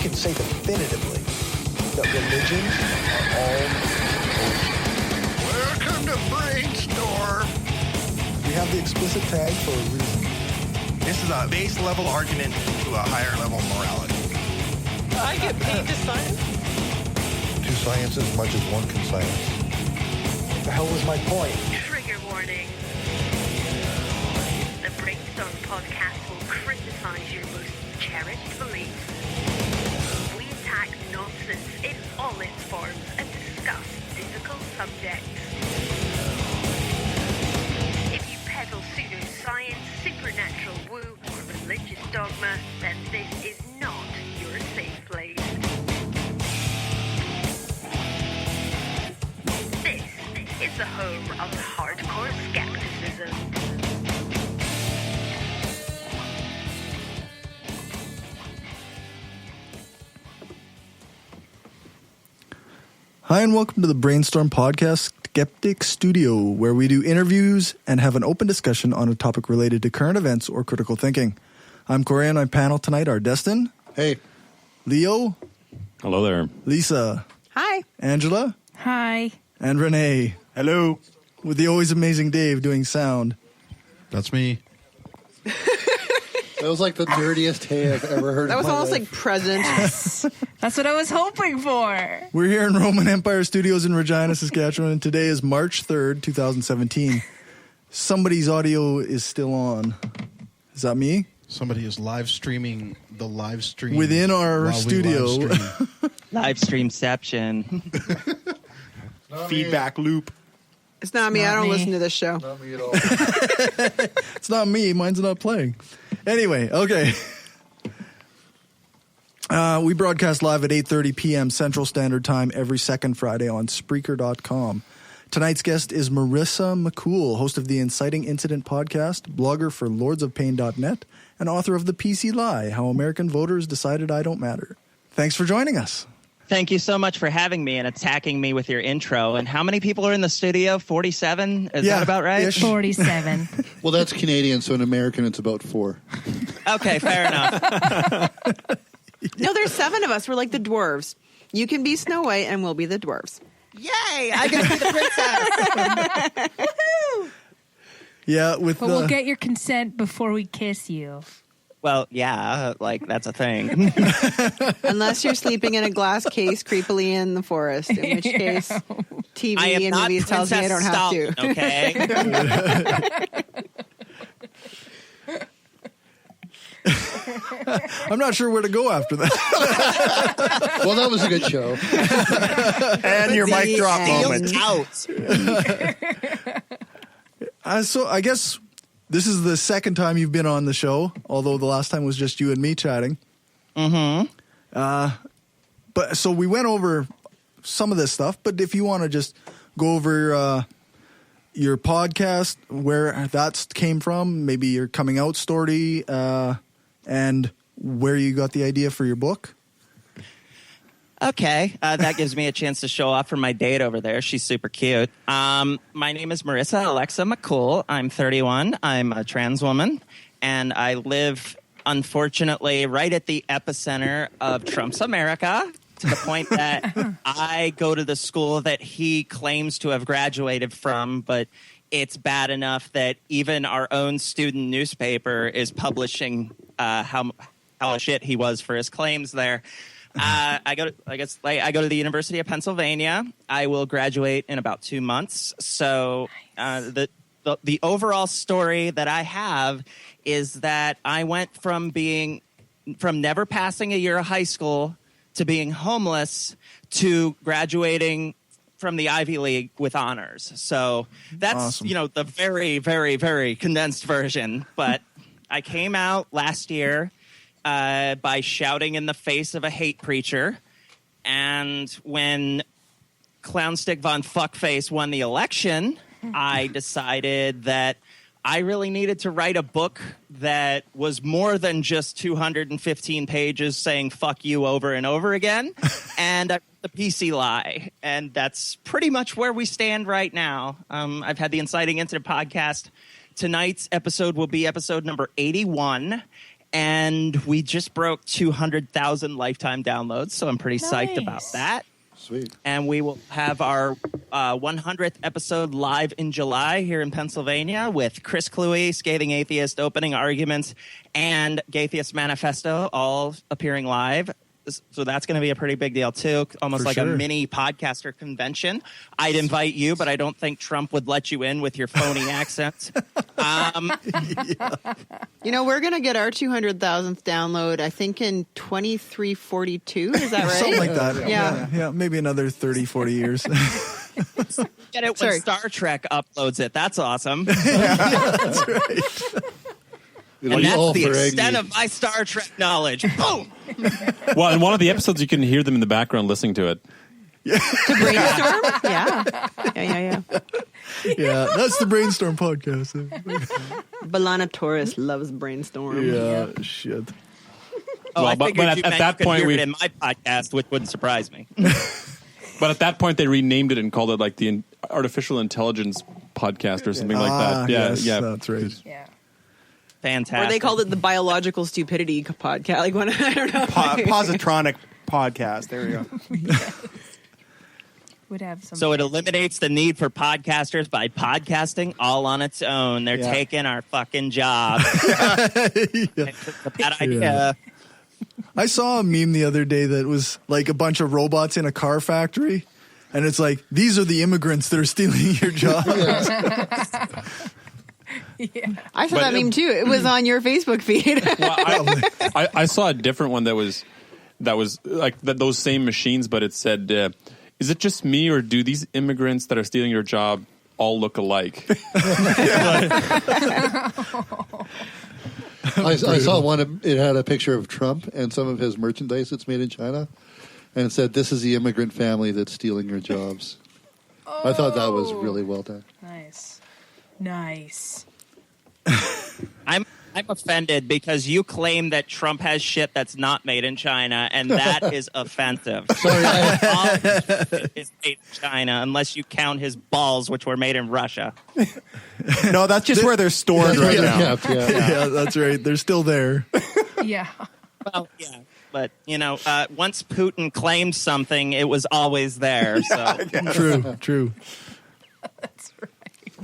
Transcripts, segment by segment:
can say definitively that religions are all ocean. Welcome to Brainstorm. We have the explicit tag for a reason. This is a base level argument to a higher level morality. I get paid to science. Two sciences as much as one can science. What the hell was my point? Trigger warning. The Brainstorm podcast will criticize your most cherished beliefs. We attack nonsense in all its forms and discuss difficult subjects. If you peddle pseudoscience, supernatural woo, or religious dogma, then this is not your safe place. This is the home of hardcore skepticism. Hi, and welcome to the Brainstorm Podcast Skeptic Studio, where we do interviews and have an open discussion on a topic related to current events or critical thinking. I'm Corey, and my panel tonight are Destin. Hey. Leo. Hello there. Lisa. Hi. Angela. Hi. And Renee. Hello. With the always amazing Dave doing sound. That's me. That was like the dirtiest hey I've ever heard. That was almost like present. That's what I was hoping for. We're here in Roman Empire Studios in Regina, Saskatchewan, and today is March 3rd, 2017. Somebody's audio is still on. Is that me? Somebody is live streaming the live stream within our while we studio. live stream. Live streamception. Feedback loop. It's not me. I don't listen to this show. Not me at all. It's not me. Mine's not playing. Anyway, okay. We broadcast live at 8:30 p.m. Central Standard Time every second Friday on Spreaker.com. Tonight's guest is Marissa McCool, host of the Inciting Incident podcast, blogger for lordsofpain.net, and author of The PC Lie, How American Voters Decided I Don't Matter. Thanks for joining us. Thank you so much for having me and attacking me with your intro. And how many people are in the studio? 47? Is that about right? Ish. 47. Well, that's Canadian, so in American it's about 4. Okay, fair enough. No, there's 7 of us. We're like the dwarves. You can be Snow White, and we'll be the dwarves. Yay! I get to be the princess. Woohoo! Yeah, with But we'll get your consent before we kiss you. Well, yeah, like that's a thing. Unless you're sleeping in a glass case creepily in the forest, in which case TV I am and not movies tells me I Princess don't have to. Okay. I'm not sure where to go after that. Well, that was a good show. And your mic drop moment. Out. So I guess this is the second time you've been on the show, although the last time was just you and me chatting. Mm-hmm. But so we went over some of this stuff, but if you want to just go over your podcast, where that came from, maybe your coming out story, and where you got the idea for your book. Okay, that gives me a chance to show off for my date over there. She's super cute. My name is Marissa Alexa McCool. I'm 31. I'm a trans woman, and I live, unfortunately, right at the epicenter of Trump's America, to the point that I go to the school that he claims to have graduated from, but it's bad enough that even our own student newspaper is publishing how shit he was for his claims there. I go to the University of Pennsylvania. I will graduate in about 2 months. So the overall story that I have is that I went from never passing a year of high school to being homeless to graduating from the Ivy League with honors. So that's awesome. The very, very, very condensed version. But I came out last year by shouting in the face of a hate preacher. And when Clownstick Von Fuckface won the election, I decided that I really needed to write a book that was more than just 215 pages saying fuck you over and over again. And the PC Lie. And that's pretty much where we stand right now. I've had the Inciting Incident podcast. Tonight's episode will be episode number 81. And we just broke 200,000 lifetime downloads, so I'm pretty psyched about Nice. that. Sweet. And we will have our 100th episode live in July here in Pennsylvania with Chris Cluey, Scathing Atheist, Opening Arguments, and Gaytheist Manifesto all appearing live. So that's going to be a pretty big deal, too. Almost For like sure. a mini podcaster convention. I'd invite you, but I don't think Trump would let you in with your phony accent. You know, we're going to get our 200,000th download, I think, in 2342. Is that right? Something like that. Yeah. Maybe another 30, 40 years. Get it when Sorry. Star Trek uploads it. That's awesome. That's right. It'll And be that's all the for extent Agnew. of my Star Trek knowledge. Boom! Well, in one of the episodes, you can hear them in the background listening to it. To brainstorm? Yeah. Yeah. Yeah, that's the Brainstorm podcast. Balana Taurus loves brainstorm. Yeah, shit. Oh, Well, I but figured at you meant that you could point, hear we- it in my podcast, which wouldn't surprise me. But at that point, they renamed it and called it like the Artificial Intelligence Podcast or something like that. Yeah, yes, yeah. that's right. Yeah. Fantastic. Or they called it the Biological Stupidity Podcast. Like, when, I don't know. Positronic podcast. There we go. Would have some. So it eliminates the need for podcasters by podcasting all on its own. They're Yeah. taking our fucking job. It's a bad idea. Yeah. I saw a meme the other day that was like a bunch of robots in a car factory. And it's like, these are the immigrants that are stealing your jobs. I saw But that meme too. It was on your Facebook feed. Well, I saw a different one that was like those same machines, but it said, "Is it just me, or do these immigrants that are stealing your job all look alike?" I saw one. It had a picture of Trump and some of his merchandise that's made in China, and it said, "This is the immigrant family that's stealing your jobs." I thought that was really well done. Nice. I'm offended because you claim that Trump has shit that's not made in China, and that is offensive. Sorry, All is made in China, unless you count his balls, which were made in Russia. No, that's just where they're stored right now. Yeah, that's right. They're still there. Yeah. Well, yeah, but once Putin claimed something, it was always there. So True. That's right.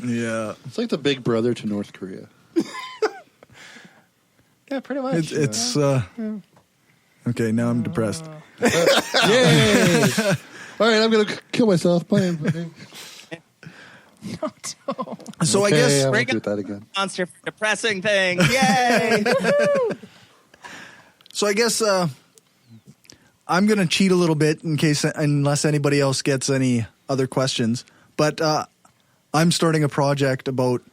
Yeah. It's like the big brother to North Korea. Yeah, pretty much. It's okay. Now I'm depressed. Yay! All right, I'm going to kill myself. Bye. So I Okay, guess I won't do that again. monster for depressing things. Yay! So I guess I'm going to cheat a little bit unless anybody else gets any other questions. But I'm starting a project about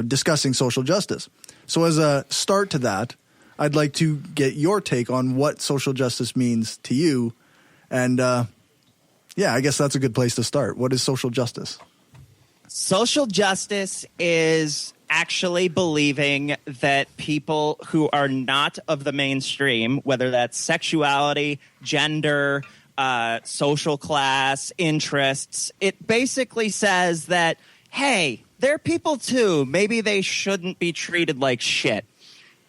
discussing social justice. So as a start to that, I'd like to get your take on what social justice means to you. And I guess that's a good place to start. What is social justice? Social justice is actually believing that people who are not of the mainstream, whether that's sexuality, gender, social class, interests, it basically says that, hey, they're people too. Maybe they shouldn't be treated like shit.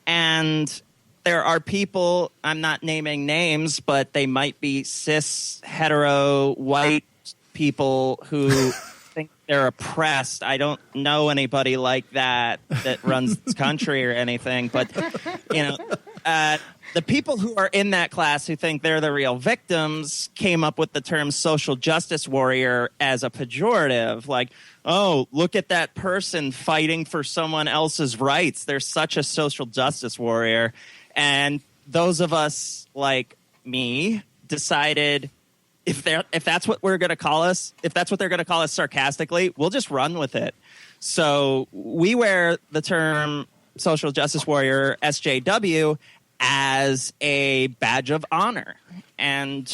And there are people, I'm not naming names, but they might be cis, hetero, white people who think they're oppressed. I don't know anybody like that runs this country or anything. But, the people who are in that class who think they're the real victims came up with the term social justice warrior as a pejorative. Like, oh, look at that person fighting for someone else's rights. They're such a social justice warrior. And those of us like me decided if that's what we're going to call us, if that's what they're going to call us sarcastically, we'll just run with it. So we wear the term social justice warrior, SJW, as a badge of honor. And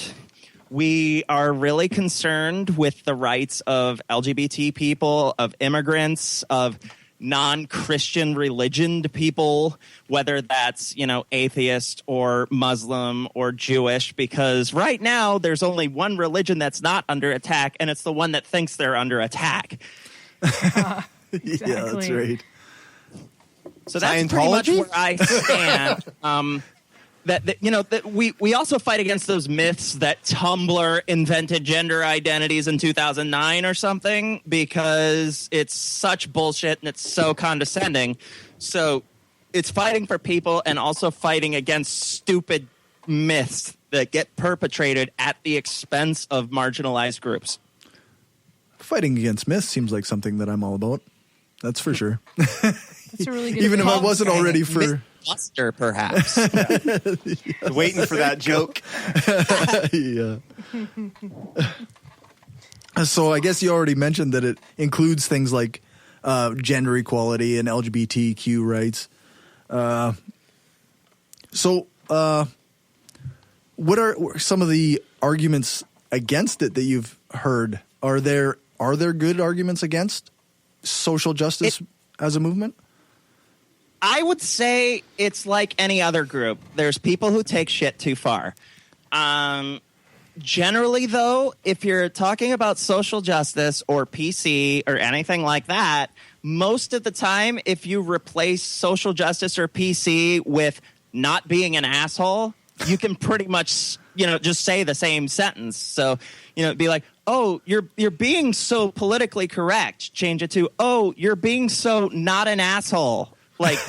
we are really concerned with the rights of LGBT people, of immigrants, of non-Christian religioned people, whether that's, atheist or Muslim or Jewish, because right now there's only one religion that's not under attack, and it's the one that thinks they're under attack. Yeah, that's right. So that's pretty much Scientology? where I stand. That we also fight against those myths that Tumblr invented gender identities in 2009 or something, because it's such bullshit and it's so condescending. So it's fighting for people and also fighting against stupid myths that get perpetrated at the expense of marginalized groups. Fighting against myths seems like something that I'm all about. That's for sure. That's a really good Even if I wasn't already for Mythbuster, perhaps. Waiting for that joke. yeah. So I guess you already mentioned that it includes things like gender equality and LGBTQ rights. What are some of the arguments against it that you've heard? Are there good arguments against social justice as a movement? I would say it's like any other group. There's people who take shit too far. Generally, though, if you're talking about social justice or PC or anything like that, most of the time, if you replace social justice or PC with not being an asshole, you can pretty much, just say the same sentence. So, it'd be like, oh, you're being so politically correct. Change it to, oh, you're being so not an asshole. Like,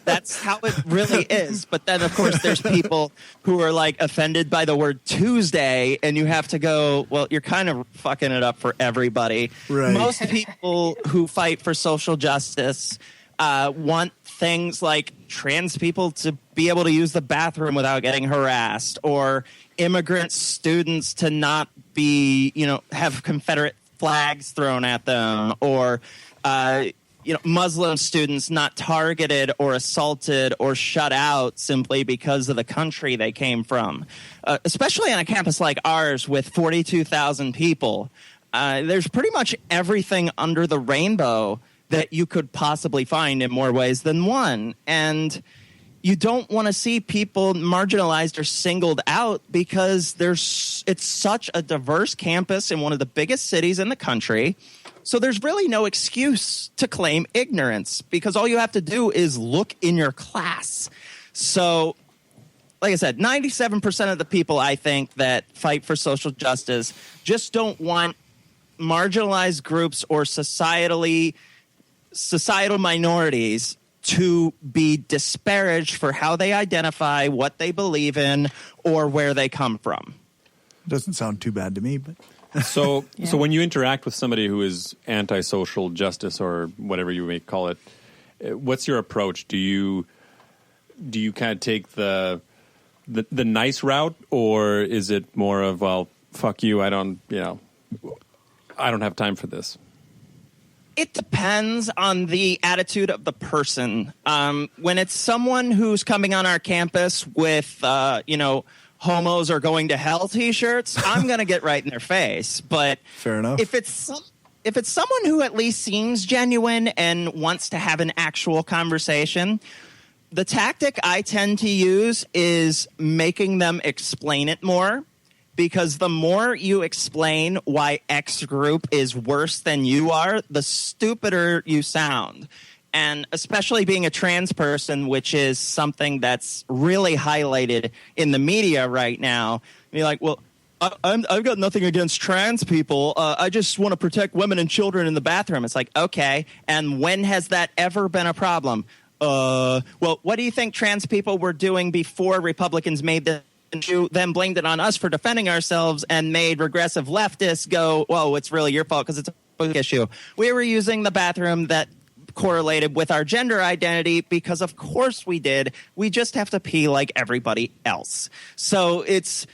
that's how it really is. But then, of course, there's people who are, like, offended by the word Tuesday, and you have to go, well, you're kind of fucking it up for everybody. Right. Most people who fight for social justice want things like trans people to be able to use the bathroom without getting harassed, or immigrant students to not be, have Confederate flags thrown at them, or Muslim students not targeted or assaulted or shut out simply because of the country they came from. Especially on a campus like ours with 42,000 people, there's pretty much everything under the rainbow that you could possibly find in more ways than one. And you don't want to see people marginalized or singled out because it's such a diverse campus in one of the biggest cities in the country. So there's really no excuse to claim ignorance, because all you have to do is look in your class. So, like I said, 97% of the people, I think, that fight for social justice just don't want marginalized groups or societal minorities to be disparaged for how they identify, what they believe in, or where they come from. Doesn't sound too bad to me, but... So when you interact with somebody who is anti-social justice or whatever you may call it, what's your approach? Do you kind of take the nice route, or is it more of, well, fuck you, I don't have time for this? It depends on the attitude of the person. When it's someone who's coming on our campus with, homos are going to hell t-shirts, I'm going to get right in their face. But fair enough. If it's someone who at least seems genuine and wants to have an actual conversation, the tactic I tend to use is making them explain it more. Because the more you explain why X group is worse than you are, the stupider you sound. And especially being a trans person, which is something that's really highlighted in the media right now, you're like, well, I've got nothing against trans people. I just want to protect women and children in the bathroom. It's like, okay, and when has that ever been a problem? Well, what do you think trans people were doing before Republicans made the issue, then blamed it on us for defending ourselves and made regressive leftists go, whoa, it's really your fault because it's a issue. We were using the bathroom that correlated with our gender identity because of course we did. We just have to pee like everybody else. So it's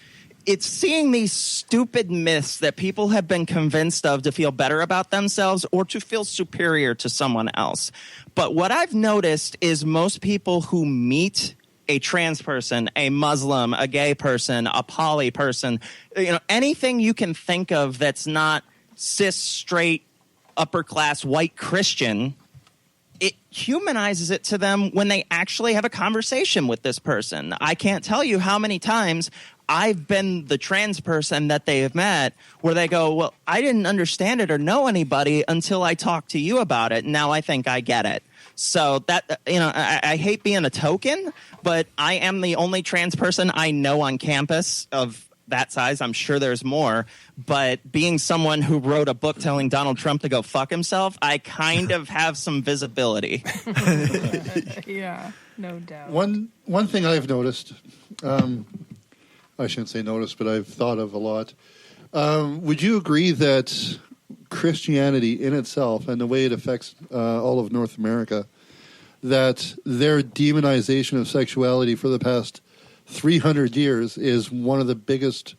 seeing these stupid myths that people have been convinced of to feel better about themselves or to feel superior to someone else. But what I've noticed is most people who meet a trans person, a Muslim, a gay person, a poly person, anything you can think of that's not cis, straight, upper class, white Christian, it humanizes it to them when they actually have a conversation with this person. I can't tell you how many times I've been the trans person that they have met where they go, well, I didn't understand it or know anybody until I talked to you about it. And now I think I get it. So that, I hate being a token, but I am the only trans person I know on campus of that size. I'm sure there's more, but being someone who wrote a book telling Donald Trump to go fuck himself, I kind of have some visibility. Yeah, no doubt. One thing I've noticed, I shouldn't say noticed, but I've thought of a lot. Would you agree that Christianity in itself and the way it affects all of North America, that their demonization of sexuality for the past 300 years is one of the biggest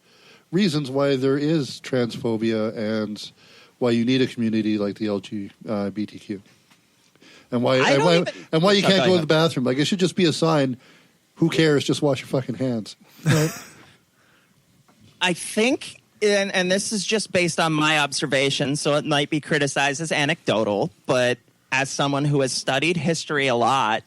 reasons why there is transphobia and why you need a community like the LGBTQ, and why you can't go to the bathroom? Like, it should just be a sign. Who cares? Just wash your fucking hands. Right? I think, and this is just based on my observation, so it might be criticized as anecdotal, but as someone who has studied history a lot,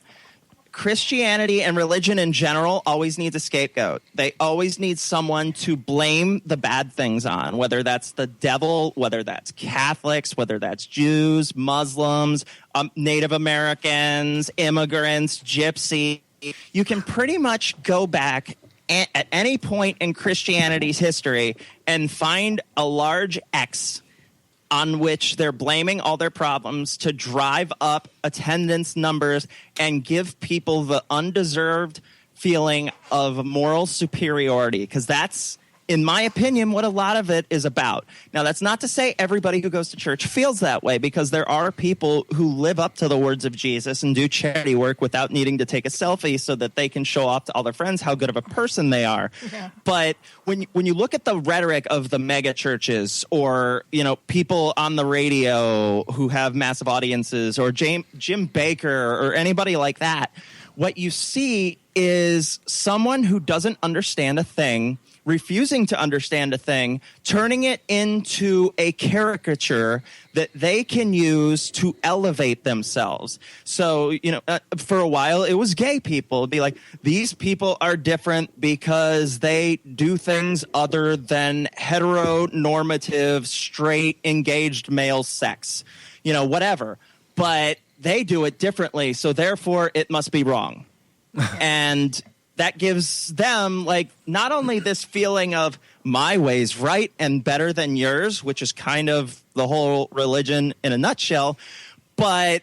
Christianity and religion in general always needs a scapegoat. They always need someone to blame the bad things on, whether that's the devil, whether that's Catholics, whether that's Jews, Muslims, Native Americans, immigrants, gypsy. You can pretty much go back at any point in Christianity's history and find a large X on which they're blaming all their problems to drive up attendance numbers and give people the undeserved feeling of moral superiority, because that's, in my opinion, what a lot of it is about. Now, that's not to say everybody who goes to church feels that way, because there are people who live up to the words of Jesus and do charity work without needing to take a selfie so that they can show off to all their friends how good of a person they are. Yeah. But when you look at the rhetoric of the mega churches, or people on the radio who have massive audiences, or Jim Bakker or anybody like that, what you see is someone who doesn't understand a thing, refusing to understand a thing, turning it into a caricature that they can use to elevate themselves. So, for a while, it was gay people. It'd be like, these people are different because they do things other than heteronormative, straight, engaged male sex. Whatever. But they do it differently, so therefore it must be wrong. And that gives them, not only this feeling of my way's right and better than yours, which is kind of the whole religion in a nutshell, but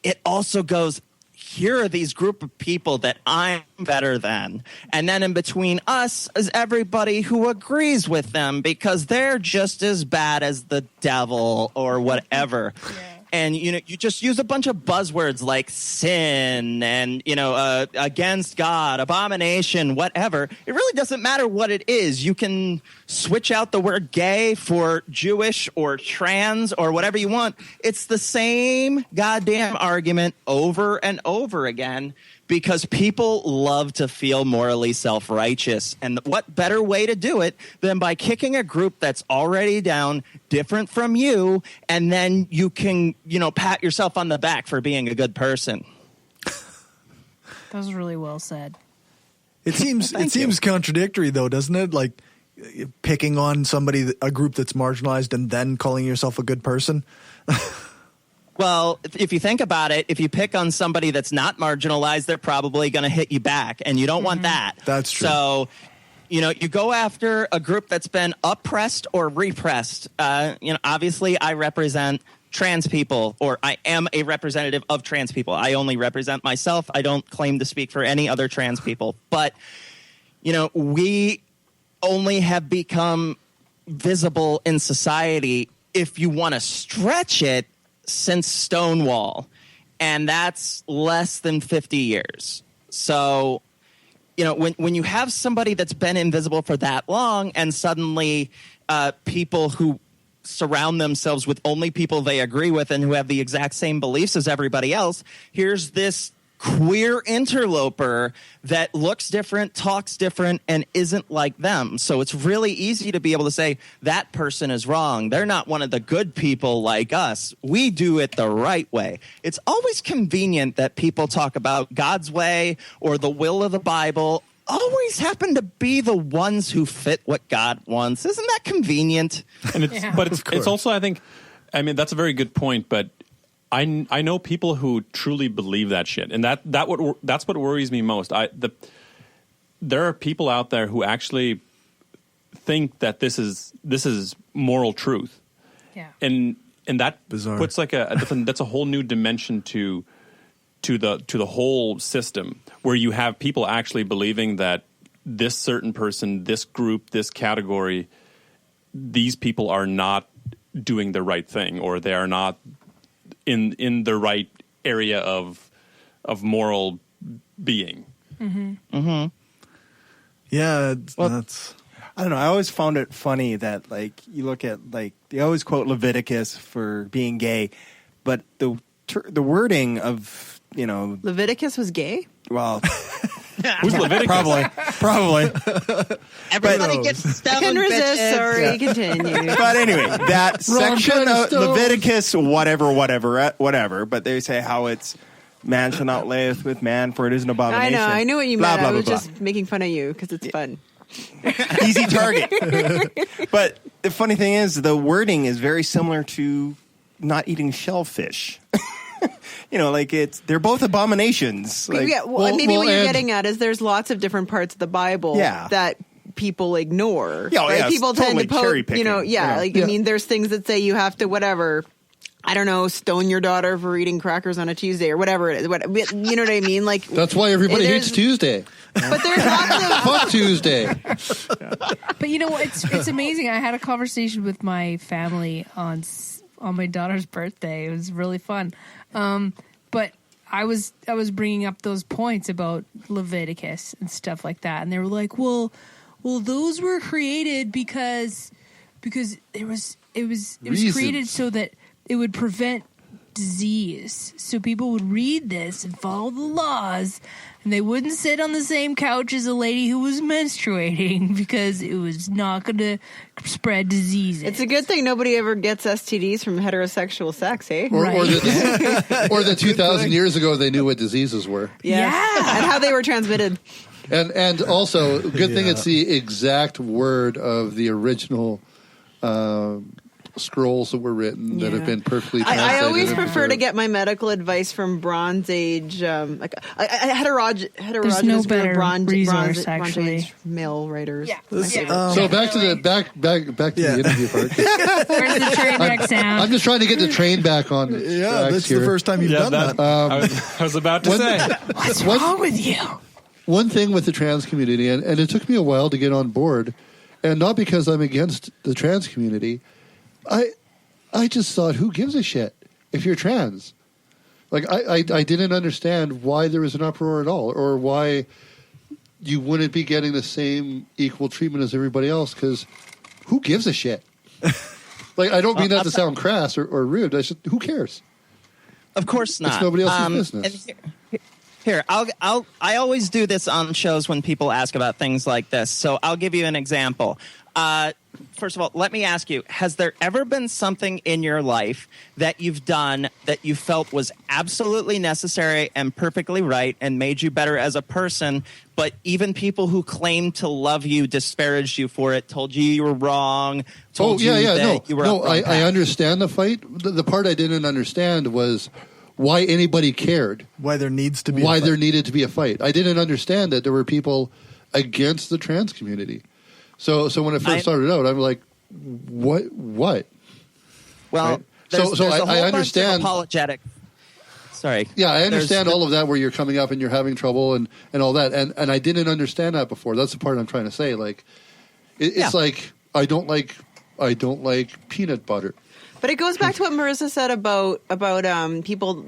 it also goes, here are these group of people that I'm better than. And then in between us is everybody who agrees with them because they're just as bad as the devil or whatever. Yeah. And, you just use a bunch of buzzwords like sin and, against God, abomination, whatever. It really doesn't matter what it is. You can switch out the word gay for Jewish or trans or whatever you want. It's the same goddamn argument over and over again, because people love to feel morally self-righteous. And what better way to do it than by kicking a group that's already down, different from you, and then you can, pat yourself on the back for being a good person. That was really well said. It seems contradictory, though, doesn't it? Like picking on somebody, a group that's marginalized, and then calling yourself a good person. Well, if you think about it, if you pick on somebody that's not marginalized, they're probably going to hit you back, and you don't want that. That's true. So, you go after a group that's been oppressed or repressed. Obviously, I represent trans people, or I am a representative of trans people. I only represent myself. I don't claim to speak for any other trans people. But, we only have become visible in society, if you want to stretch it, since Stonewall, and that's less than 50 years. So, when you have somebody that's been invisible for that long, and suddenly people who surround themselves with only people they agree with and who have the exact same beliefs as everybody else, here's this queer interloper that looks different, talks different, and isn't like them. So it's really easy to be able to say, that person is wrong. They're not one of the good people like us. We do it the right way. It's always convenient that people talk about God's way or the will of the Bible always happen to be the ones who fit what God wants. Isn't that convenient? And it's also, I think, that's a very good point, but I know people who truly believe that shit, and that's what worries me most. There are people out there who actually think that this is moral truth. Yeah. And that Bizarre. puts like that's a whole new dimension to the whole system, where you have people actually believing that this certain person, this group, this category, these people are not doing the right thing, or they are not in the right area of moral being. Mm-hmm. Mm-hmm. Yeah, that's. I don't know. I always found it funny that, like, you look at, like, they always quote Leviticus for being gay, but the wording of, you know, Leviticus was gay? well, Who's Leviticus? probably. Everybody gets stoned. I can resist. bitches. Sorry, continue. But anyway, that section kind of of stone. Leviticus, whatever. But they say how it's man shall not layeth with man, for it is an I abomination. know. I knew what you Blah, meant. blah, I blah, was blah. just making fun of you because it's fun. Easy target. But the funny thing is, the wording is very similar to not eating shellfish. You know, like they're both abominations. Like, yeah, maybe what you're and- getting at is there's lots of different parts of the Bible Yeah. that people ignore. Yeah, oh, right? yeah, it's People tend to totally cherry poke, you know, picking, yeah, you know. like Yeah. I mean, there's things that say you have to whatever. I don't know, stone your daughter for eating crackers on a Tuesday or whatever it is. You know what I mean? Like That's why everybody there's- hates Tuesday. But there's lots of Fuck Tuesday. But you know what? It's amazing. I had a conversation with my family on my daughter's birthday. It was really fun. But I was bringing up those points about Leviticus and stuff like that, and they were like, "Well, those were created because it was created so that it would prevent disease. So people would read this and follow the laws, and they wouldn't sit on the same couch as a lady who was menstruating because it was not going to spread diseases." It's a good thing nobody ever gets STDs from heterosexual sex, eh? Or Right. the 2,000 years ago, they knew what diseases were. Yeah. And how they were transmitted. And also, good thing it's the exact word of the original scrolls that were written that have been perfectly translated. I always and prefer to preserved. get my medical advice from Bronze Age, like heterogeneous There's no better Bronze resource, Age actually. male writers. Yeah. So back to the back to the interview part. Where's the train wreck sound? I'm just trying to get the train back on. Yeah, tracks that's here. the first time you've done that. I was about to say. What's wrong with you? One thing with the trans community, and it took me a while to get on board, and not because I'm against the trans community, I just thought, who gives a shit if you're trans? Like, I didn't understand why there was an uproar at all, or why you wouldn't be getting the same equal treatment as everybody else, because who gives a shit? Like, I don't mean that to sound crass or rude. I just, who cares? Of course not. It's nobody else's business. and Here, I always do this on shows when people ask about things like this. So I'll give you an example. First of all, let me ask you, has there ever been something in your life that you've done that you felt was absolutely necessary and perfectly right and made you better as a person, but even people who claimed to love you disparaged you for it, told you you were wrong, told you that you were up wrong I path? understand the fight. The part I didn't understand was why anybody cared. Why there needs to be Why a fight. there needed to be a fight. I didn't understand that there were people against the trans community. So when it first started out, I'm like, what? Well, Right. there's So a whole I bunch of understand. apologetic. Sorry. Yeah, I understand There's- all of that where you're coming up and you're having trouble and all that. And I didn't understand that before. That's the part I'm trying to say. Like, it's like I don't like peanut butter. But it goes back to what Marissa said about people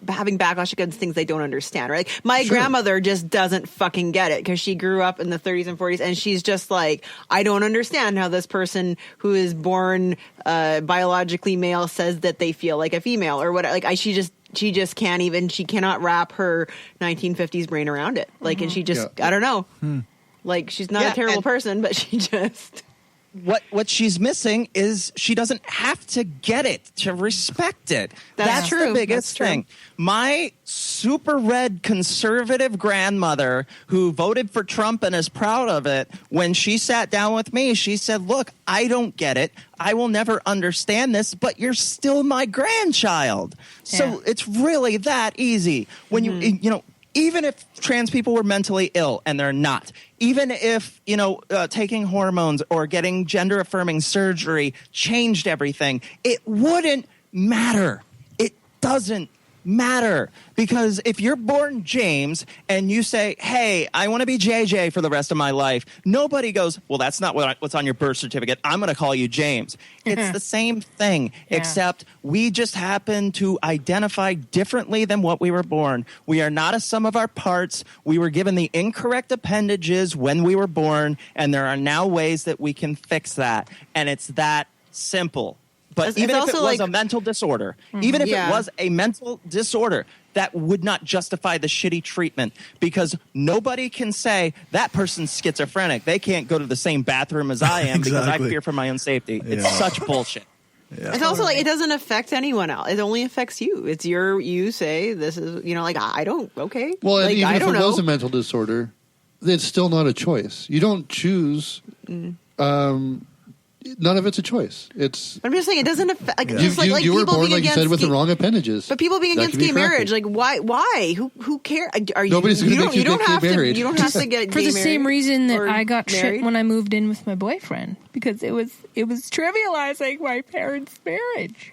having backlash against things they don't understand, right? My grandmother just doesn't fucking get it because she grew up in the 30s and 40s, and she's just like, I don't understand how this person who is born biologically male says that they feel like a female or what. Like, she just can't even. She cannot wrap her 1950s brain around it. Like, and she just, I don't know. Like, she's not a terrible person, but she just. what she's missing is she doesn't have to get it to respect it. That's true. The biggest thing. My super red conservative grandmother who voted for Trump and is proud of it, when she sat down with me, she said, look, I don't get it. I will never understand this, but you're still my grandchild. So it's really that easy. When you know, even if trans people were mentally ill and they're not, even if, taking hormones or getting gender affirming surgery changed everything, it wouldn't matter. It doesn't matter, because if you're born James and you say, hey, I want to be JJ for the rest of my life, nobody goes, well, that's not what's on your birth certificate. I'm going to call you James. It's the same thing, except we just happen to identify differently than what we were born. We are not a sum of our parts. We were given the incorrect appendages when we were born, and there are now ways that we can fix that. And it's that simple. But even if it was a mental disorder, even if it was a mental disorder, that would not justify the shitty treatment, because nobody can say that person's schizophrenic. They can't go to the same bathroom as I am because I fear for my own safety. It's such bullshit. Yeah. It's also like it doesn't affect anyone else. It only affects you. It's you say this is, I don't, okay. Well, like, even if it know. was a mental disorder, it's still not a choice. You don't choose. None of it's a choice. I'm just saying it doesn't affect. Like, you were born, like you said, with the wrong appendages. But people being against gay marriage, like why? Who cares? Nobody's going to make you get gay married. You don't have to get for gay the married same reason that I got married. shit when I moved in with my boyfriend, because it was trivializing my parents' marriage.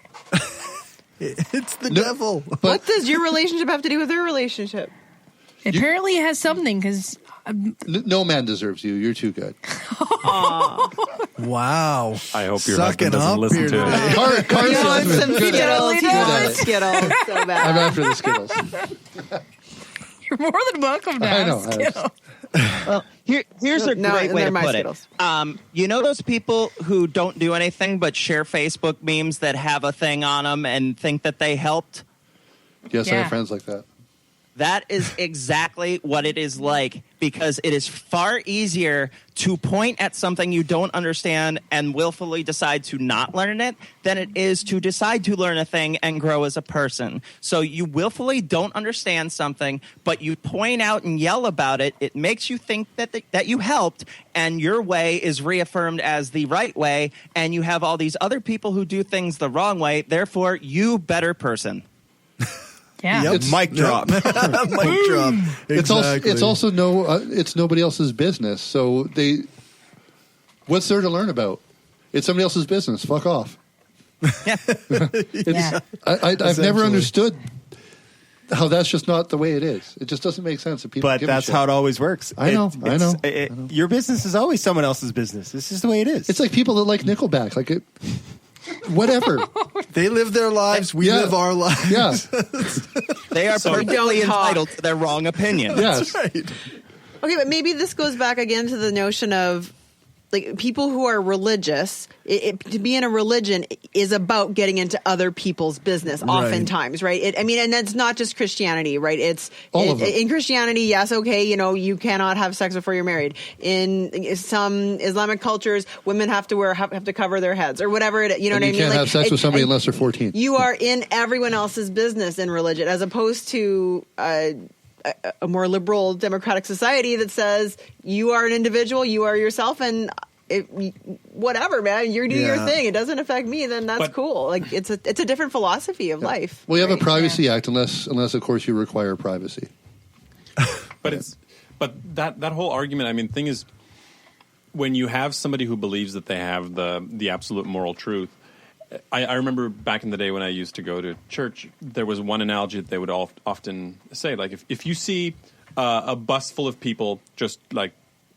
It's the devil. What does your relationship have to do with their relationship? Apparently, it has something, because. No man deserves you. You're too good. Wow. I hope your husband doesn't listen to it. Carson, some Skittles. So bad. I'm after the Skittles. You're more than welcome to have Skittles. Well, here's a great way to put Skittles. it. You know those people who don't do anything but share Facebook memes that have a thing on them and think that they helped? Yes, I have friends like that. That is exactly what it is like, because it is far easier to point at something you don't understand and willfully decide to not learn it than it is to decide to learn a thing and grow as a person. So you willfully don't understand something, but you point out and yell about it. It makes you think that you helped, and your way is reaffirmed as the right way, and you have all these other people who do things the wrong way. Therefore, you better person. Yeah, yep. Mic drop. Mic drop. Exactly. It's also it's nobody else's business. So what's there to learn about? It's somebody else's business. Fuck off. Yeah. I've never understood how that's just not the way it is. It just doesn't make sense. That people but that's how it always works. I know. Your business is always someone else's business. This is the way it is. It's like people that like Nickelback. Like it. Whatever. They live their lives. We live our lives. Yeah. They are perfectly entitled to their wrong opinion. Yes. That's right. Okay, but maybe this goes back again to the notion of like people who are religious. To be in a religion is about getting into other people's business, oftentimes, right? And that's not just Christianity, right? It's all of them. In Christianity, yes, okay, you cannot have sex before you're married. In some Islamic cultures, women have to cover their heads or whatever. What I mean? You can't have sex with somebody unless they're 14. You are in everyone else's business in religion, as opposed to a more liberal democratic society that says you are an individual, you are yourself, and whatever, man, you do your thing. It doesn't affect me. Then that's cool. Like it's a different philosophy of life. Well, you have a Privacy Act, unless of course you require privacy. But that whole argument. I mean, thing is, when you have somebody who believes that they have the absolute moral truth. I remember back in the day when I used to go to church, there was one analogy that they would often say, like if you see a bus full of people just like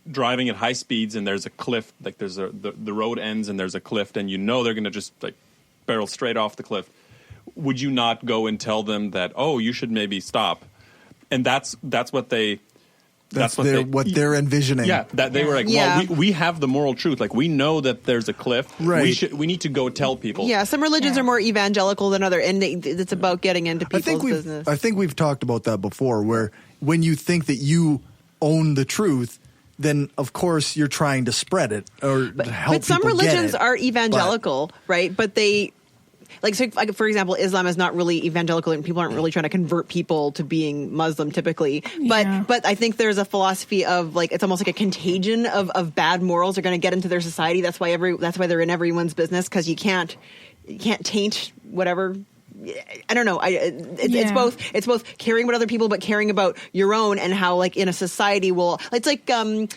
driving at high speeds and there's a cliff, like there's the road ends and there's a cliff, and they're going to just like barrel straight off the cliff, would you not go and tell them that, oh, you should maybe stop? And that's what they... That's what they're envisioning. Yeah, that they were like, well, we have the moral truth. Like, we know that there's a cliff. Right. We need to go tell people. Yeah, some religions are more evangelical than other, and it's about getting into people's business. I think we've talked about that before, where when you think that you own the truth, then of course you're trying to spread it or help But some people get religions it. are evangelical, right? But they, like, so, like, for example, Islam is not really evangelical, and people aren't really trying to convert people to being Muslim typically. But I think there's a philosophy of, like, it's almost like a contagion of bad morals are going to get into their society. That's why they're in everyone's business, because you can't taint whatever. I don't know. It's both caring about other people, but caring about your own, and how, like, in a society it's like during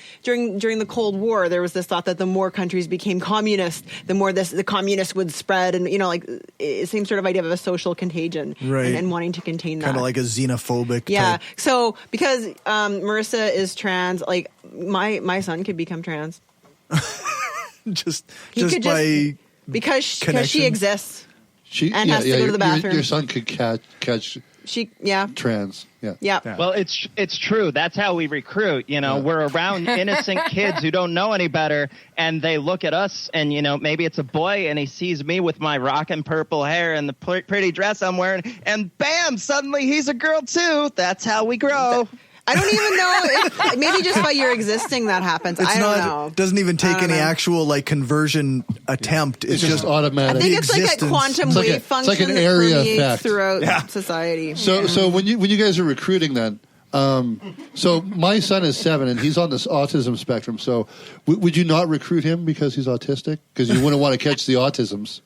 the Cold War, there was this thought that the more countries became communist, the more the communists would spread, and, you know, like, same sort of idea of a social contagion, right? And wanting to contain that, kind of like a xenophobic. Yeah. type. So because Marissa is trans, like, my son could become trans just could by because she exists. And has to go to the bathroom. Your son could catch trans. Yeah. Well, it's true. That's how we recruit. You know, we're around innocent kids who don't know any better, and they look at us, and, you know, maybe it's a boy, and he sees me with my rockin' purple hair and the pretty dress I'm wearing, and bam, suddenly he's a girl too. That's how we grow. I don't even know if maybe just by your existing that happens. I don't know. Doesn't even take any actual, like, conversion attempt. It's just automatic. I think it's like a quantum wave function. It's like an that area permeates effect throughout society. So when you guys are recruiting, then, so my son is 7 and he's on this autism spectrum. So would you not recruit him because he's autistic? Because you wouldn't want to catch the autisms.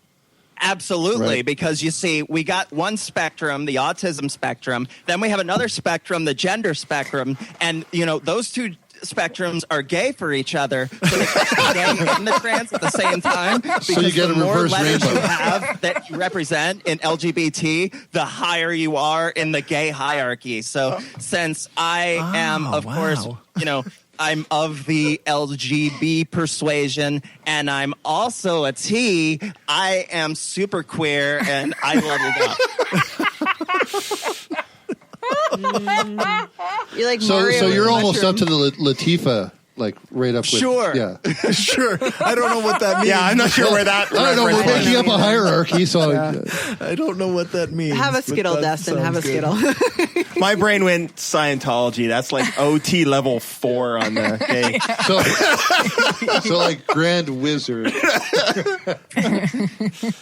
Absolutely, right. Because you see, we got one spectrum, the autism spectrum, then we have another spectrum, the gender spectrum, and, you know, those two spectrums are gay for each other, so they can be gay and the trans at the same time. So you get the a more reverse letters rainbow. you have that you represent in LGBT, the higher you are in the gay hierarchy. So since I am, of course, you know, I'm of the LGB persuasion, and I'm also a T. I am super queer, and I leveled up. You're like So Mario. you're with almost up to mushroom. the Latifah, like, right up with. Sure. Yeah. Sure. I don't know what that means. Yeah, I'm not sure where that. I don't know. We're making up a hierarchy, so I don't know what that means. Have a but Skittle, that Dustin. Have a sounds good. Skittle. My brain went Scientology. That's like OT level 4 on the day. so like Grand Wizard.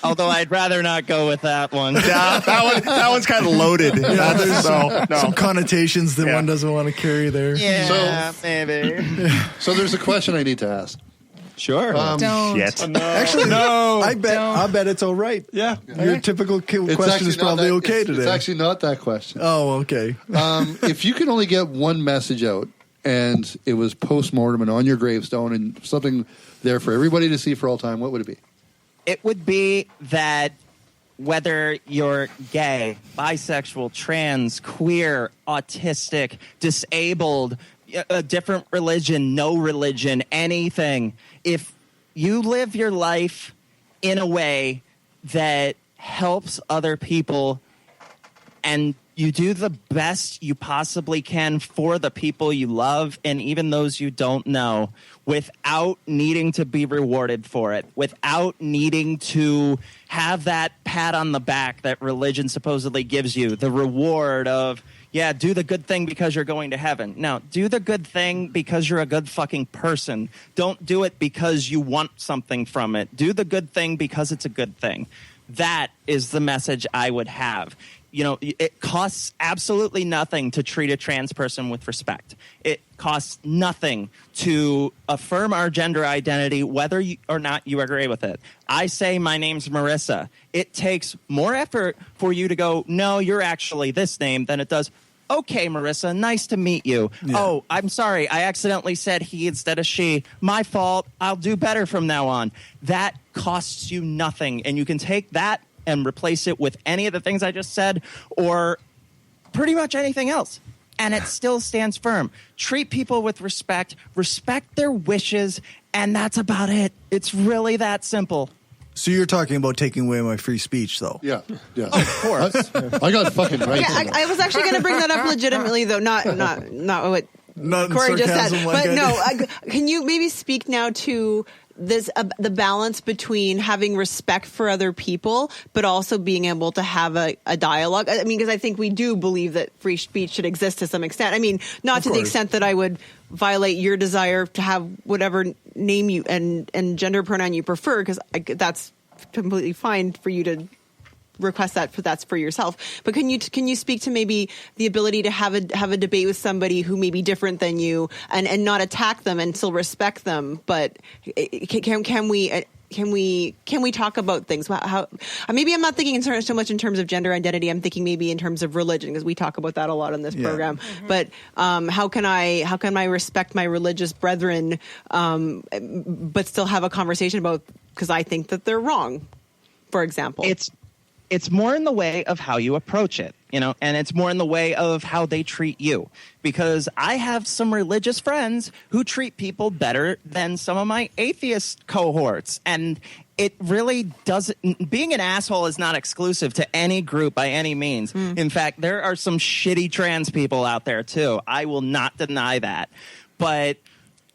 Although I'd rather not go with that one. Yeah, that one's kind of loaded. Yeah, there's no. some connotations that one doesn't want to carry there. Yeah, maybe. So there's a question I need to ask. Sure. Don't. Shit. Actually, No. I bet it's all right. Yeah. Your typical question actually is not probably that- okay it's, today. It's actually not that question. Oh, okay. If you could only get one message out, and it was post-mortem and on your gravestone and something there for everybody to see for all time, what would it be? It would be that whether you're gay, bisexual, trans, queer, autistic, disabled, a different religion, no religion, anything, if you live your life in a way that helps other people and you do the best you possibly can for the people you love and even those you don't know without needing to be rewarded for it, without needing to have that pat on the back that religion supposedly gives you, the reward of, yeah, do the good thing because you're going to heaven. No, do the good thing because you're a good fucking person. Don't do it because you want something from it. Do the good thing because it's a good thing. That is the message I would have. You know, it costs absolutely nothing to treat a trans person with respect. It costs nothing to affirm our gender identity, whether or not you agree with it. I say my name's Marissa. It takes more effort for you to go, no, you're actually this name, than it does, okay, Marissa, nice to meet you. Yeah. Oh, I'm sorry. I accidentally said he instead of she. My fault. I'll do better from now on. That costs you nothing. And you can take that and replace it with any of the things I just said or pretty much anything else. And it still stands firm. Treat people with respect, respect their wishes, and that's about it. It's really that simple. So you're talking about taking away my free speech, though? Yeah. Of course. I got fucking right. Yeah, I was actually going to bring that up legitimately, though. Not what Not Corey just said. sarcasm like But I no, can you maybe speak now to the balance between having respect for other people, but also being able to have a dialogue. I mean, because I think we do believe that free speech should exist to some extent. I mean, not to the extent that I would violate your desire to have whatever name you and gender pronoun you prefer, because that's completely fine for you to request that, but that's for yourself. But can you speak to maybe the ability to have a debate with somebody who may be different than you and not attack them and still respect them? But can we talk about things? How maybe I'm not thinking so much in terms of gender identity. I'm thinking maybe in terms of religion, because we talk about that a lot on this program. Mm-hmm. But how can I respect my religious brethren, but still have a conversation about, because I think that they're wrong, for example? It's more in the way of how you approach it, and it's more in the way of how they treat you. Because I have some religious friends who treat people better than some of my atheist cohorts. And it really doesn't, being an asshole is not exclusive to any group by any means. In fact, there are some shitty trans people out there too. I will not deny that. But,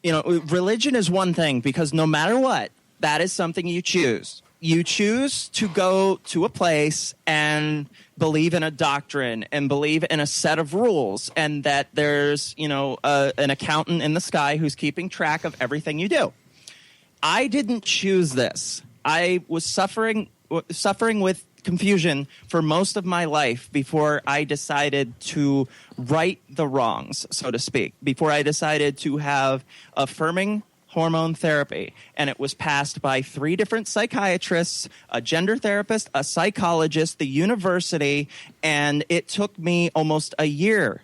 religion is one thing, because no matter what, that is something you choose. You choose to go to a place and believe in a doctrine and believe in a set of rules, and that there's, an accountant in the sky who's keeping track of everything you do. I didn't choose this. I was suffering with confusion for most of my life before I decided to right the wrongs, so to speak, before I decided to have affirming hormone therapy. And it was passed by 3 different psychiatrists, a gender therapist, a psychologist, the university, and it took me almost a year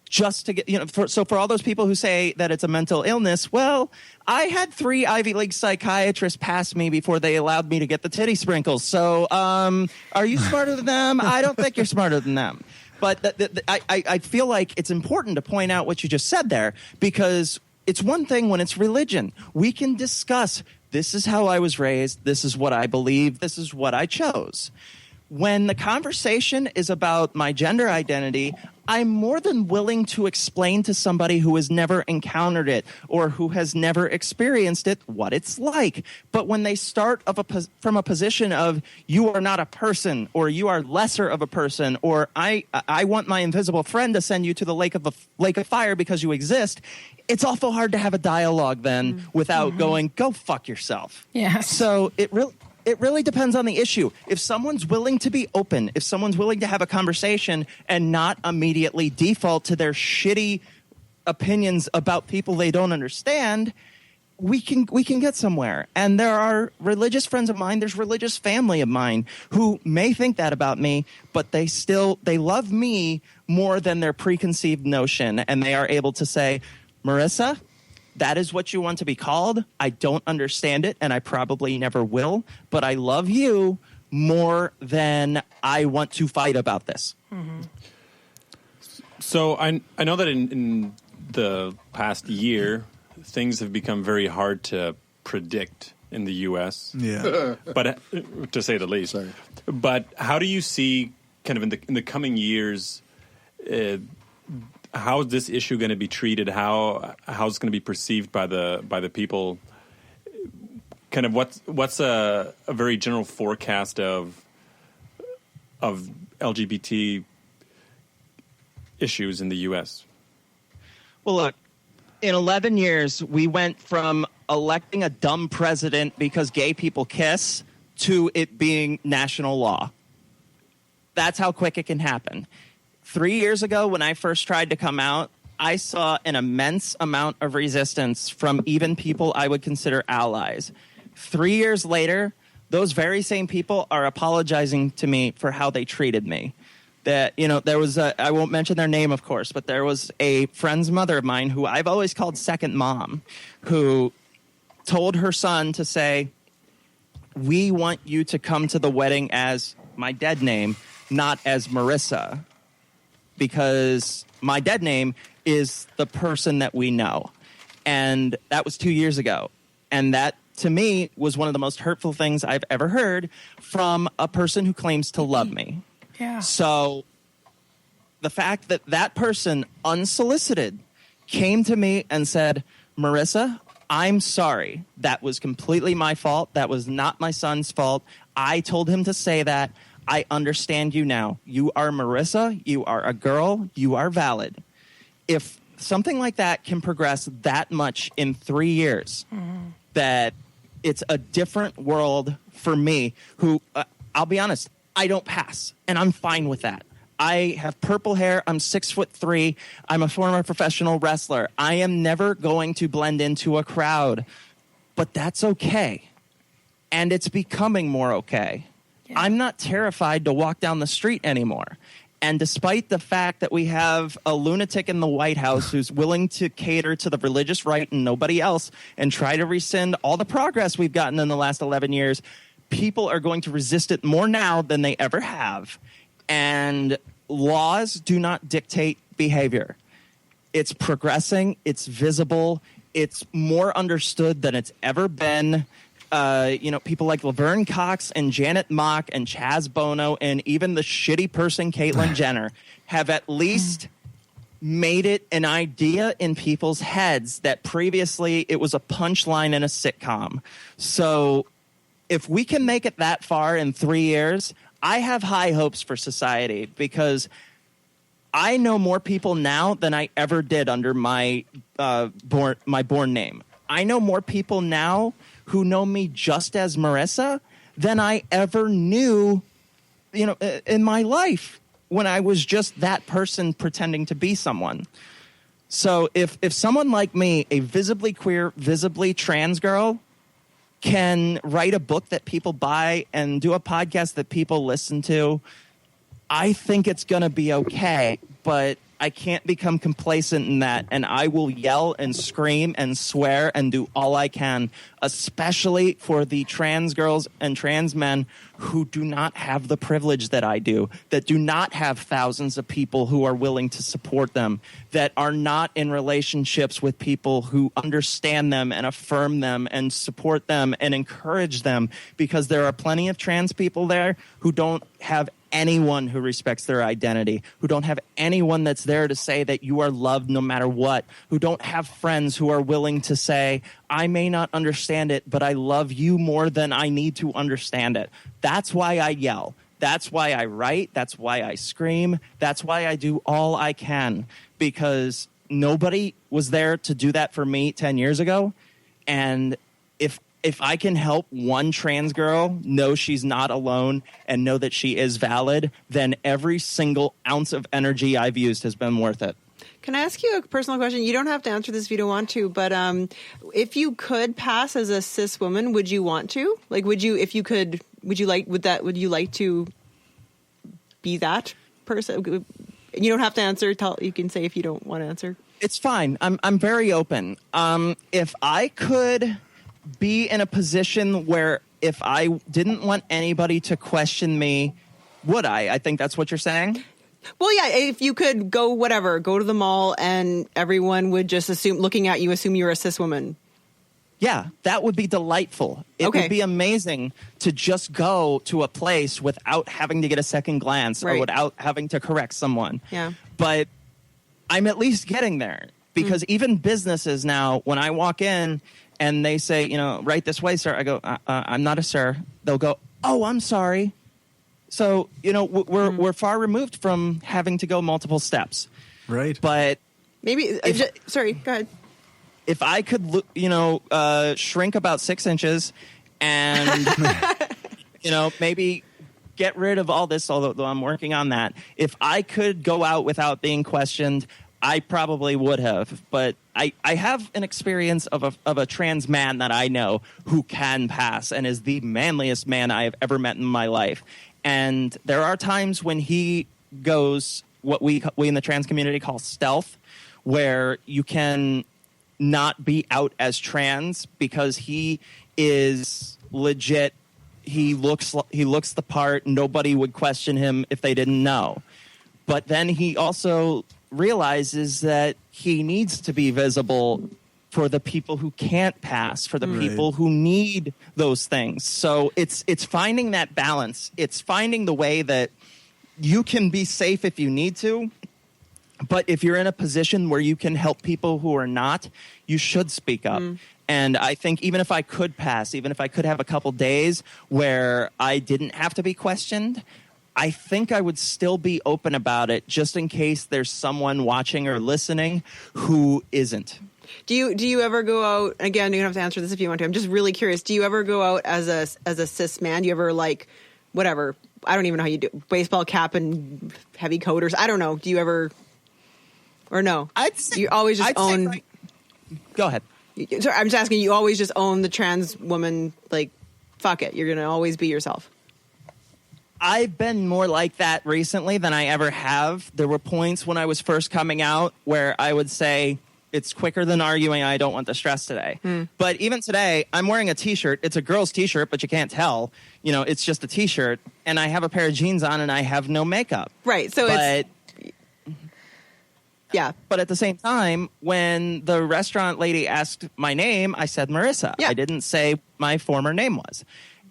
just to get, for all those people who say that it's a mental illness, well, I had 3 Ivy League psychiatrists pass me before they allowed me to get the titty sprinkles. So, are you smarter than them? I don't think you're smarter than them. But I feel like it's important to point out what you just said there, because it's one thing when it's religion. We can discuss, this is how I was raised, this is what I believe, this is what I chose. When the conversation is about my gender identity, I'm more than willing to explain to somebody who has never encountered it or who has never experienced it what it's like. But when they start from a position of, you are not a person, or you are lesser of a person, or I want my invisible friend to send you to the lake of fire because you exist, it's awful hard to have a dialogue then without going, go fuck yourself. Yeah. So it really depends on the issue. If someone's willing to be open, if someone's willing to have a conversation and not immediately default to their shitty opinions about people they don't understand, we can get somewhere. And there are religious friends of mine, there's religious family of mine who may think that about me, but they love me more than their preconceived notion. And they are able to say, Marissa, that is what you want to be called. I don't understand it, and I probably never will, but I love you more than I want to fight about this. Mm-hmm. So I know that in the past year, things have become very hard to predict in the U.S. Yeah. But to say the least. Sorry. But how do you see, kind of in the coming years, how is this issue going to be treated? How it's going to be perceived by the people? Kind of what's a very general forecast of LGBT issues in the U.S.? Well, look, in 11 years, we went from electing a dumb president because gay people kiss to it being national law. That's how quick it can happen. 3 years ago, when I first tried to come out, I saw an immense amount of resistance from even people I would consider allies. 3 years later, those very same people are apologizing to me for how they treated me. That, there was I won't mention their name, of course, but there was a friend's mother of mine who I've always called second mom, who told her son to say, we want you to come to the wedding as my dead name, not as Marissa, because my dead name is the person that we know. And that was 2 years ago. And that, to me, was one of the most hurtful things I've ever heard from a person who claims to love me. Yeah. So the fact that that person, unsolicited, came to me and said, Marissa, I'm sorry. That was completely my fault. That was not my son's fault. I told him to say that. I understand you now. You are Marissa. You are a girl. You are valid. If something like that can progress that much in 3 years, that it's a different world for me who, I'll be honest, I don't pass, and I'm fine with that. I have purple hair. I'm 6'3". I'm a former professional wrestler. I am never going to blend into a crowd, but that's okay. And it's becoming more okay. Yeah. I'm not terrified to walk down the street anymore. And despite the fact that we have a lunatic in the White House who's willing to cater to the religious right and nobody else and try to rescind all the progress we've gotten in the last 11 years, people are going to resist it more now than they ever have. And laws do not dictate behavior. It's progressing. It's visible. It's more understood than it's ever been. People like Laverne Cox and Janet Mock and Chaz Bono and even the shitty person Caitlyn Jenner have at least made it an idea in people's heads that previously it was a punchline in a sitcom. So if we can make it that far in 3 years, I have high hopes for society because I know more people now than I ever did under my born name. I know more people now who know me just as Marissa than I ever knew, in my life when I was just that person pretending to be someone. So if someone like me, a visibly queer, visibly trans girl, can write a book that people buy and do a podcast that people listen to, I think it's going to be okay. But I can't become complacent in that, and I will yell and scream and swear and do all I can, especially for the trans girls and trans men who do not have the privilege that I do, that do not have thousands of people who are willing to support them, that are not in relationships with people who understand them and affirm them and support them and encourage them, because there are plenty of trans people there who don't have anyone who respects their identity, who don't have anyone that's there to say that you are loved no matter what, who don't have friends who are willing to say, I may not understand it, but I love you more than I need to understand it. That's why I yell. That's why I write. That's why I scream. That's why I do all I can, because nobody was there to do that for me 10 years ago. And if I can help one trans girl know she's not alone and know that she is valid, then every single ounce of energy I've used has been worth it. Can I ask you a personal question? You don't have to answer this if you don't want to, but if you could pass as a cis woman, would you want to? Like, would you like to be that person? You don't have to answer. You can say if you don't want to answer. It's fine. I'm very open. If I could be in a position where if I didn't want anybody to question me, would I? I think that's what you're saying. Well, yeah, if you could go to the mall and everyone would just assume you were a cis woman. Yeah, that would be delightful. It would be amazing to just go to a place without having to get a second glance or without having to correct someone. Yeah. But I'm at least getting there, because even businesses now, when I walk in and they say, right this way, sir, I go, I'm not a sir. They'll go, oh, I'm sorry. So, we're far removed from having to go multiple steps. Right. But maybe, sorry, go ahead. If I could, shrink about 6 inches and, maybe get rid of all this, although I'm working on that. If I could go out without being questioned, I probably would have. But I have an experience of a trans man that I know who can pass and is the manliest man I have ever met in my life. And there are times when he goes what we in the trans community call stealth, where you can not be out as trans because he is legit. He looks the part. Nobody would question him if they didn't know. But then he also realizes that he needs to be visible for the people who can't pass, for the people who need those things. So it's finding that balance. It's finding the way that you can be safe if you need to, But if you're in a position where you can help people who are not, you should speak up. And I think even if I could pass, even if I could have a couple days where I didn't have to be questioned, I think I would still be open about it just in case there's someone watching or listening who isn't. Do you ever go out, again, you don't have to answer this if you want to, I'm just really curious, do you ever go out as a cis man? Do you ever, like, whatever, I don't even know how you do, baseball cap and heavy coaters, I don't know, do you ever, or no? You always just own... Go ahead. Sorry, I'm just asking, you always just own the trans woman, like, fuck it, you're going to always be yourself. I've been more like that recently than I ever have. There were points when I was first coming out where I would say, it's quicker than arguing, I don't want the stress today. But even today, I'm wearing a T-shirt. It's a girl's T-shirt, but you can't tell. You know, it's just a T-shirt. And I have a pair of jeans on and I have no makeup. Right, so it's... Yeah. But at the same time, when the restaurant lady asked my name, I said Marissa. Yeah. I didn't say my former name was.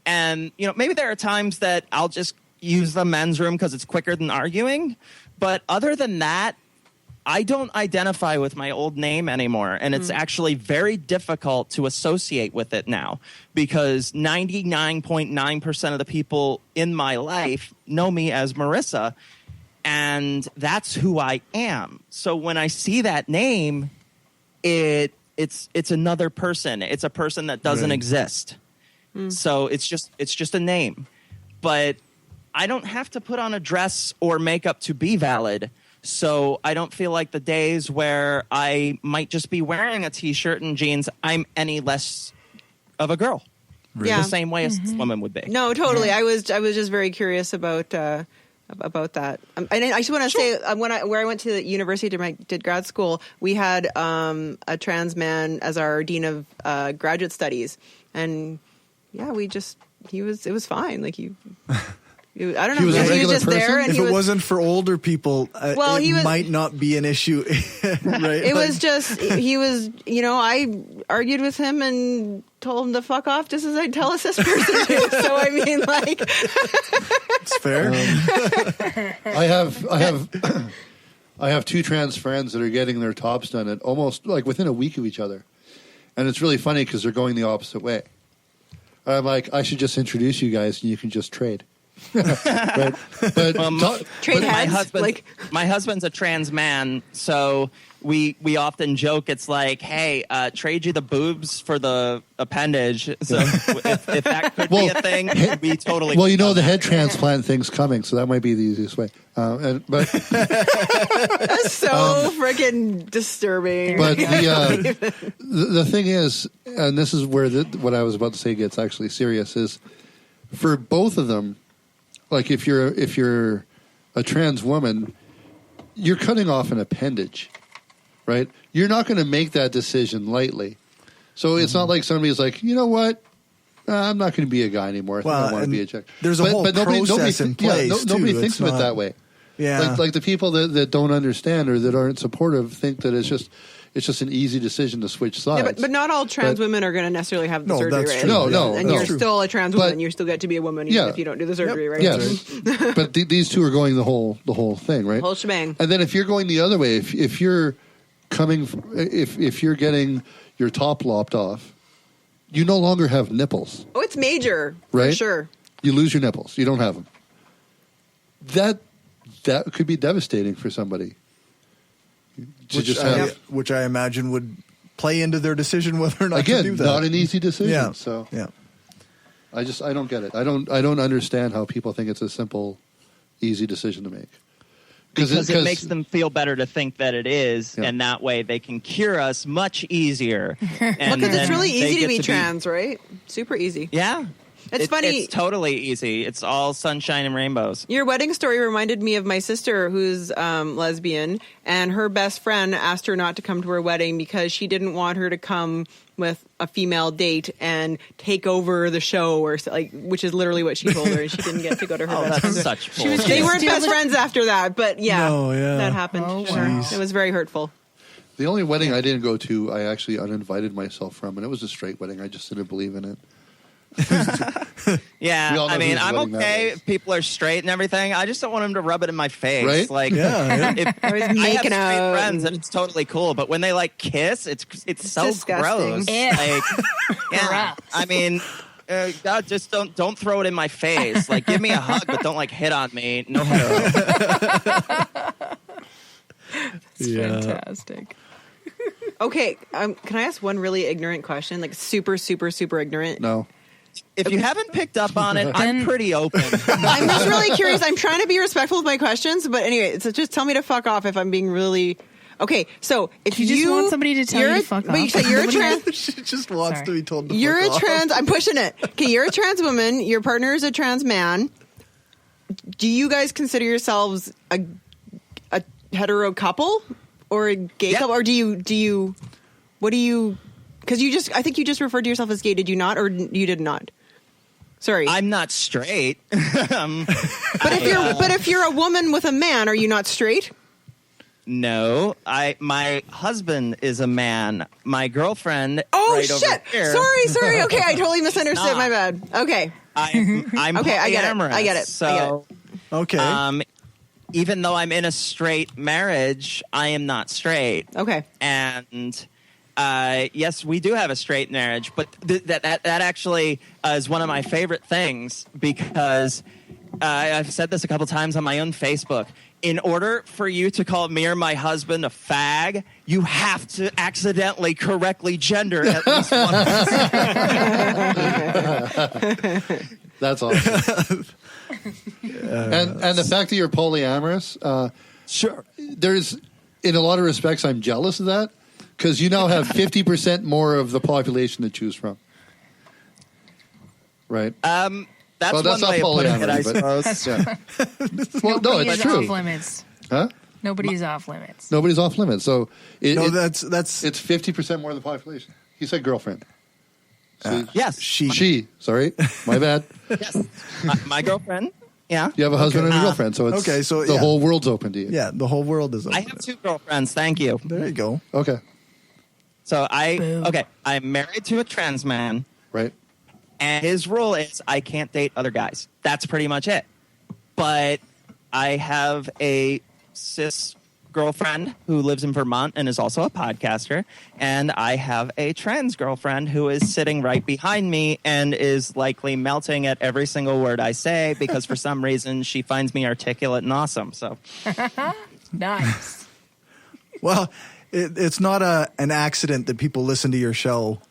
And, you know, maybe there are times that I'll just use the men's room because it's quicker than arguing. But other than that, I don't identify with my old name anymore. And it's actually very difficult to associate with it now because 99.9% of the people in my life know me as Marissa. And that's who I am. So when I see that name, it's another person. It's a person that doesn't exist. So it's just a name. But I don't have to put on a dress or makeup to be valid. So I don't feel like the days where I might just be wearing a T-shirt and jeans, I'm any less of a girl. Yeah. The same way a cis woman would be. No, totally. I was just very curious about that. And I just want to say, where I went to the university did grad school, we had a trans man as our dean of graduate studies, and yeah, it was fine. Like I don't know. He was a He was regular just person? there, and If it wasn't for older people, it might not be an issue, right? It was just he was. You know, I argued with him and told him to fuck off, just as I tell a cis person to. So I mean, like, it's fair. I have two trans friends that are getting their tops done at almost like within a week of each other, and it's really funny because they're going the opposite way. I'm like, I should just introduce you guys, and you can just trade. Right? But trade heads. like My husband's a trans man, so we often joke. It's like, hey, trade you the boobs for the appendage. So if that could be a thing, we totally. Well, you know, the head transplant thing's coming, so that might be the easiest way. But that's so freaking disturbing. But the thing is, and this is where what I was about to say gets actually serious, is for both of them. Like if you're a trans woman, you're cutting off an appendage, right? You're not going to make that decision lightly. So it's not like somebody's like, you know what? I'm not going to be a guy anymore. I think I want to be a chick. There's a whole process in place. Nobody too. thinks of it that way. Yeah, like the people that don't understand or that aren't supportive think that it's just an easy decision to switch sides. Yeah, but not all trans women are going to necessarily have the surgery, that's right? true. No, and you're still a trans woman. You still get to be a woman even if you don't do the surgery, right? Yes, but these two are going the whole thing, right? The whole shebang. And then if you're going the other way, if you're coming, if you're getting your top lopped off, you no longer have nipples. Oh, it's major, right? For sure. You lose your nipples. You don't have them. That could be devastating for somebody. Which I imagine would play into their decision whether or not to do that. Not an easy decision. Yeah. So yeah, I don't get it. I don't understand how people think it's a simple, easy decision to make. Because it makes them feel better to think that it is, and that way they can cure us much easier. Because it's really easy to be trans, right? Super easy. Yeah. It's funny. It's totally easy. It's all sunshine and rainbows. Your wedding story reminded me of my sister who's lesbian, and her best friend asked her not to come to her wedding because she didn't want her to come with a female date and take over the show, or which is literally what she told her, and she didn't get to go to her best friend. Such bullshit. They weren't best friends after that, but yeah, that happened. Oh, sure. wow. It was very hurtful. The only wedding I didn't go to, I actually uninvited myself from, and it was a straight wedding. I just didn't believe in it. Yeah, We all know I mean, whose I'm wedding that okay was. if people are straight and everything. I just don't want them to rub it in my face. Right? Like, Yeah, if I was I have making straight out. friends and it's totally cool, but when they like kiss, it's so disgusting. gross. Ew. Like, yeah, Gross. I mean, God, just don't throw it in my face. Like, give me a hug, but don't like hit on me. No hetero. Fantastic. Okay, can I ask one really ignorant question? Like super, super, super ignorant. No. If you haven't picked up on it, I'm pretty open. I'm just really curious. I'm trying to be respectful of my questions, but anyway, so just tell me to fuck off if I'm being really. Okay, so if You just want somebody to tell you to fuck but you off. say you're a trans. She just wants Sorry. to be told to You're fuck a off. trans. I'm pushing it. Okay, you're a trans woman. Your partner is a trans man. Do you guys consider yourselves a hetero couple or a gay Yep. couple, or do you? What do you? Because I think you just referred to yourself as gay. Did you not, or you did not? Sorry, I'm not straight. but if you're a woman with a man, are you not straight? No, my husband is a man. My girlfriend. Oh right shit! Over here, Sorry. Okay, I totally misunderstood. not. My bad. Okay. I'm Okay, I get it. polyamorous. I get it. So, Okay. even though I'm in a straight marriage, I am not straight. Okay. And yes, we do have a straight marriage, but that actually is one of my favorite things because I've said this a couple times on my own Facebook. In order for you to call me or my husband a fag, you have to accidentally correctly gender at least one. That's awesome. And the fact that you're polyamorous, Sure. there's, in a lot of respects, I'm jealous of that because you now have 50% more of the population to choose from. Right? That's Well, that's one way of not putting it, I polyamory, but- suppose. Yeah. Well, no, Nobody it's is true. off limits. Huh? Nobody's off limits. Nobody's off limits. So no, it's that's 50% more of the population. He said girlfriend. See? Yes. She. Sorry, my bad. Yes. My girlfriend. Yeah. You have a husband and a girlfriend, so it's okay, so the yeah. whole world's open to you. yeah. The whole world is. I Open. have two girlfriends. Thank you. There you go. Okay. So Boom. I'm married to a trans man, Right. and his rule is I can't date other guys. That's pretty much it. But I have a cis girlfriend who lives in Vermont and is also a podcaster, and I have a trans girlfriend who is sitting right behind me and is likely melting at every single word I say because for some reason she finds me articulate and awesome. So Nice. Well, it's not an accident that people listen to your show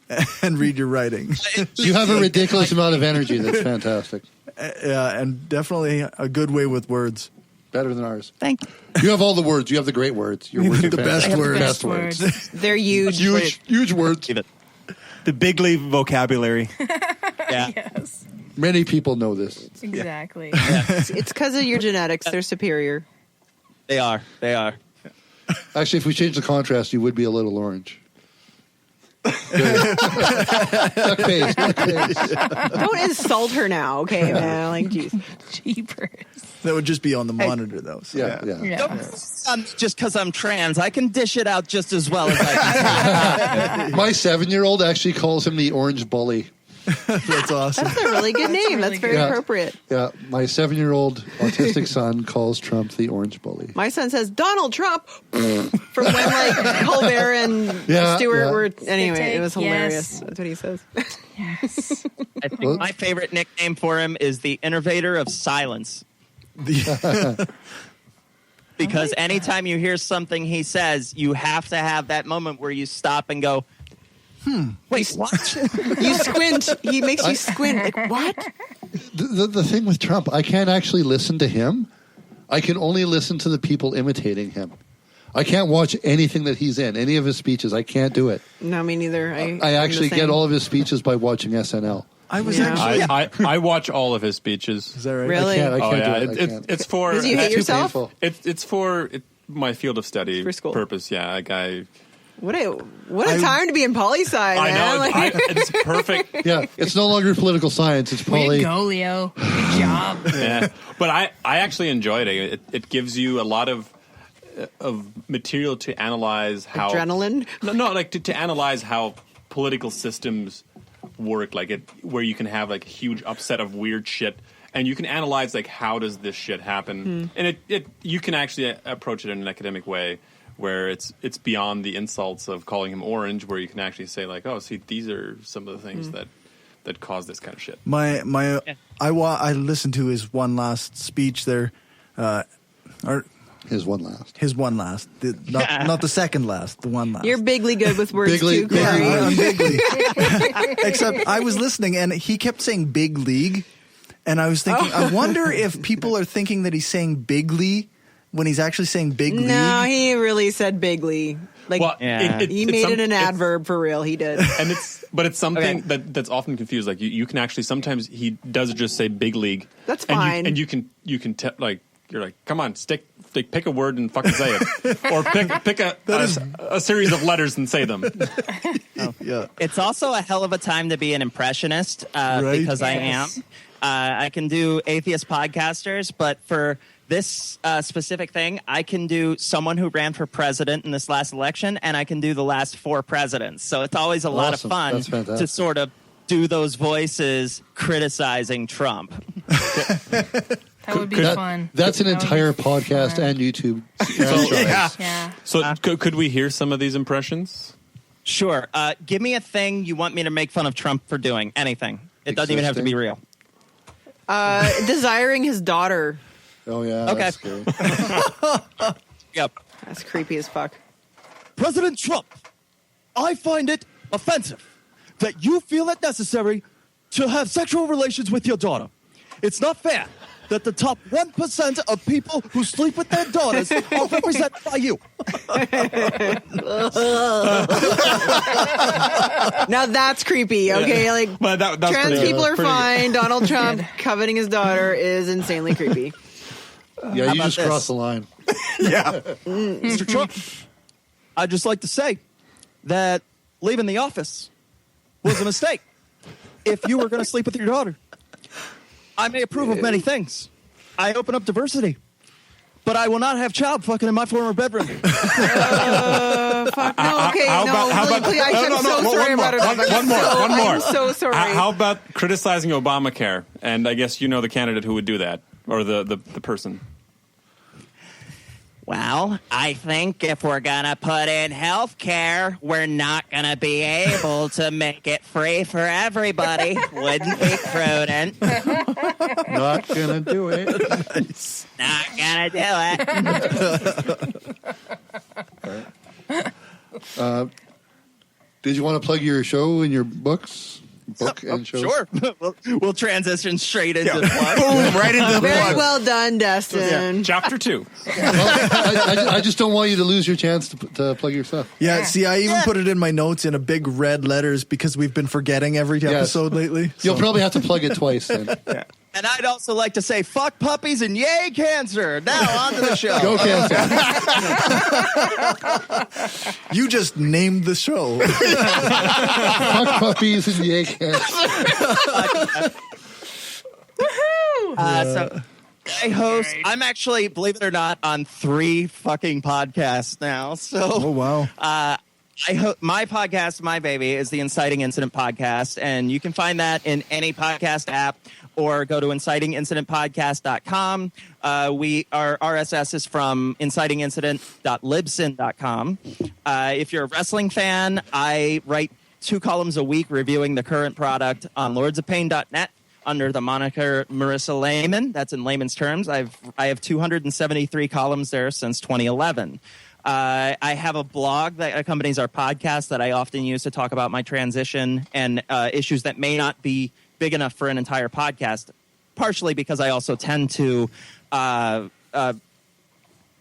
and read your writing. You have a ridiculous amount of energy. That's fantastic. Yeah, and definitely a good way with words. Better than ours. thank you. You have all the words. You have the great words. Your words are The best fantastic. words. Best words. They're huge. Huge words. Leave it. The big league vocabulary. Yeah. Yes. Many people know this. Exactly. It's because of your genetics. They're superior. They are. They are. Actually, if we change the contrast, you would be a little orange. Duck face. Don't insult her now, okay, man? Like, geez. Jeepers. That would just be on the monitor, though. So. Yeah, yeah. Yeah. Just because I'm trans, I can dish it out just as well as I can. My 7-year-old actually calls him the orange bully. That's awesome. That's a really good name. really That's very good. appropriate. Yeah, my 7-year-old autistic son calls Trump the orange bully. My son says Donald Trump from when like Colbert and Yeah, Stewart yeah. were. Anyway, it was Yes. hilarious. That's what he says. Yes. I think my favorite nickname for him is the innovator of silence. Because anytime you hear something he says, you have to have that moment where you stop and go, wait, what? You squint. He makes you squint. Like, what? The thing with Trump, I can't actually listen to him. I can only listen to the people imitating him. I can't watch anything that he's in, any of his speeches. I can't do it. No, me neither. I actually get all of his speeches by watching SNL. I was Yeah. actually. I watch all of his speeches. Is that right? Really? I Oh can't yeah, do it. I can't. it's for Because you hate Too yourself? painful. it's for my field of study For school. purpose. Yeah, like I What a time to be in poli sci, I man. know Like, it's perfect. Yeah, it's no longer political science. It's Way to poly. go, Leo. Good job. Yeah, but I actually enjoyed it. It gives you a lot of material to analyze how adrenaline. No, like to analyze how political systems work, like where you can have like a huge upset of weird shit, and you can analyze like how does this shit happen, and you can actually approach it in an academic way where it's beyond the insults of calling him orange, where you can actually say like, oh, see, these are some of the things that cause this kind of shit. I listened to his one last speech there, His one last. Not the second last, the one last. You're bigly good with words Bigly, too, Corey. Yeah, I'm bigly. Except I was listening and he kept saying big league, and I was thinking, I wonder if people are thinking that he's saying bigly when he's actually saying big league. No, he really said bigly. Like he made it an adverb for real. He did, and it's something that's often confused. Like you can actually sometimes he does just say big league. That's fine, and you can like you're like, come on, pick a word and fucking say it, or pick a series of letters and say them. Yeah, it's also a hell of a time to be an impressionist because I am. I can do atheist podcasters, but for this specific thing, I can do someone who ran for president in this last election, and I can do the last 4 presidents. So it's always a lot of fun to sort of do those voices criticizing Trump. That would be fun. That's an entire podcast and YouTube. Yeah. So could we hear some of these impressions? Sure. Give me a thing you want me to make fun of Trump for doing. Anything. It doesn't even have to be real. Desiring his daughter. Oh, yeah. Okay. That's scary. Yep. That's creepy as fuck. President Trump, I find it offensive that you feel it necessary to have sexual relations with your daughter. It's not fair that the top 1% of people who sleep with their daughters are represented by you. Now that's creepy, okay? Like, that's trans people are pretty fine. Donald Trump coveting his daughter is insanely creepy. Yeah, you just crossed the line. Yeah. Mr. Trump, I'd just like to say that leaving the office was a mistake. If you were going to sleep with your daughter, I may approve of many things. I open up diversity, but I will not have child fucking in my former bedroom. Fuck. No, okay. I'm so sorry about it. One more. I'm so sorry. How about criticizing Obamacare? And I guess you know the candidate who would do that, or the person. Well, I think if we're going to put in health care, we're not going to be able to make it free for everybody. Wouldn't be prudent. Not going to do it. Not going to do it. Did you want to plug your show and your books? Book and shows? Sure. We'll transition straight into the plug. Boom, right into the Very plug. well done, Dustin. Chapter 2. I just don't want you to lose your chance to plug your stuff. Yeah, see, I even put it in my notes in a big red letters because we've been forgetting every episode lately. You'll probably have to plug it twice then. Yeah. And I'd also like to say, fuck puppies and yay cancer. Now on to the show. Go cancer. You just named the show. Fuck puppies and yay cancer. So I host, I'm actually, believe it or not, on 3 fucking podcasts now. So, Oh, wow. my podcast, my baby, is the Inciting Incident Podcast, and you can find that in any podcast app or go to incitingincidentpodcast.com. Our RSS is from incitingincident.libsyn.com. If you're a wrestling fan, I write 2 columns a week reviewing the current product on lordsofpain.net under the moniker Marissa Layman. That's in layman's terms. I have 273 columns there since 2011. I have a blog that accompanies our podcast that I often use to talk about my transition and issues that may not be big enough for an entire podcast, partially because I also tend to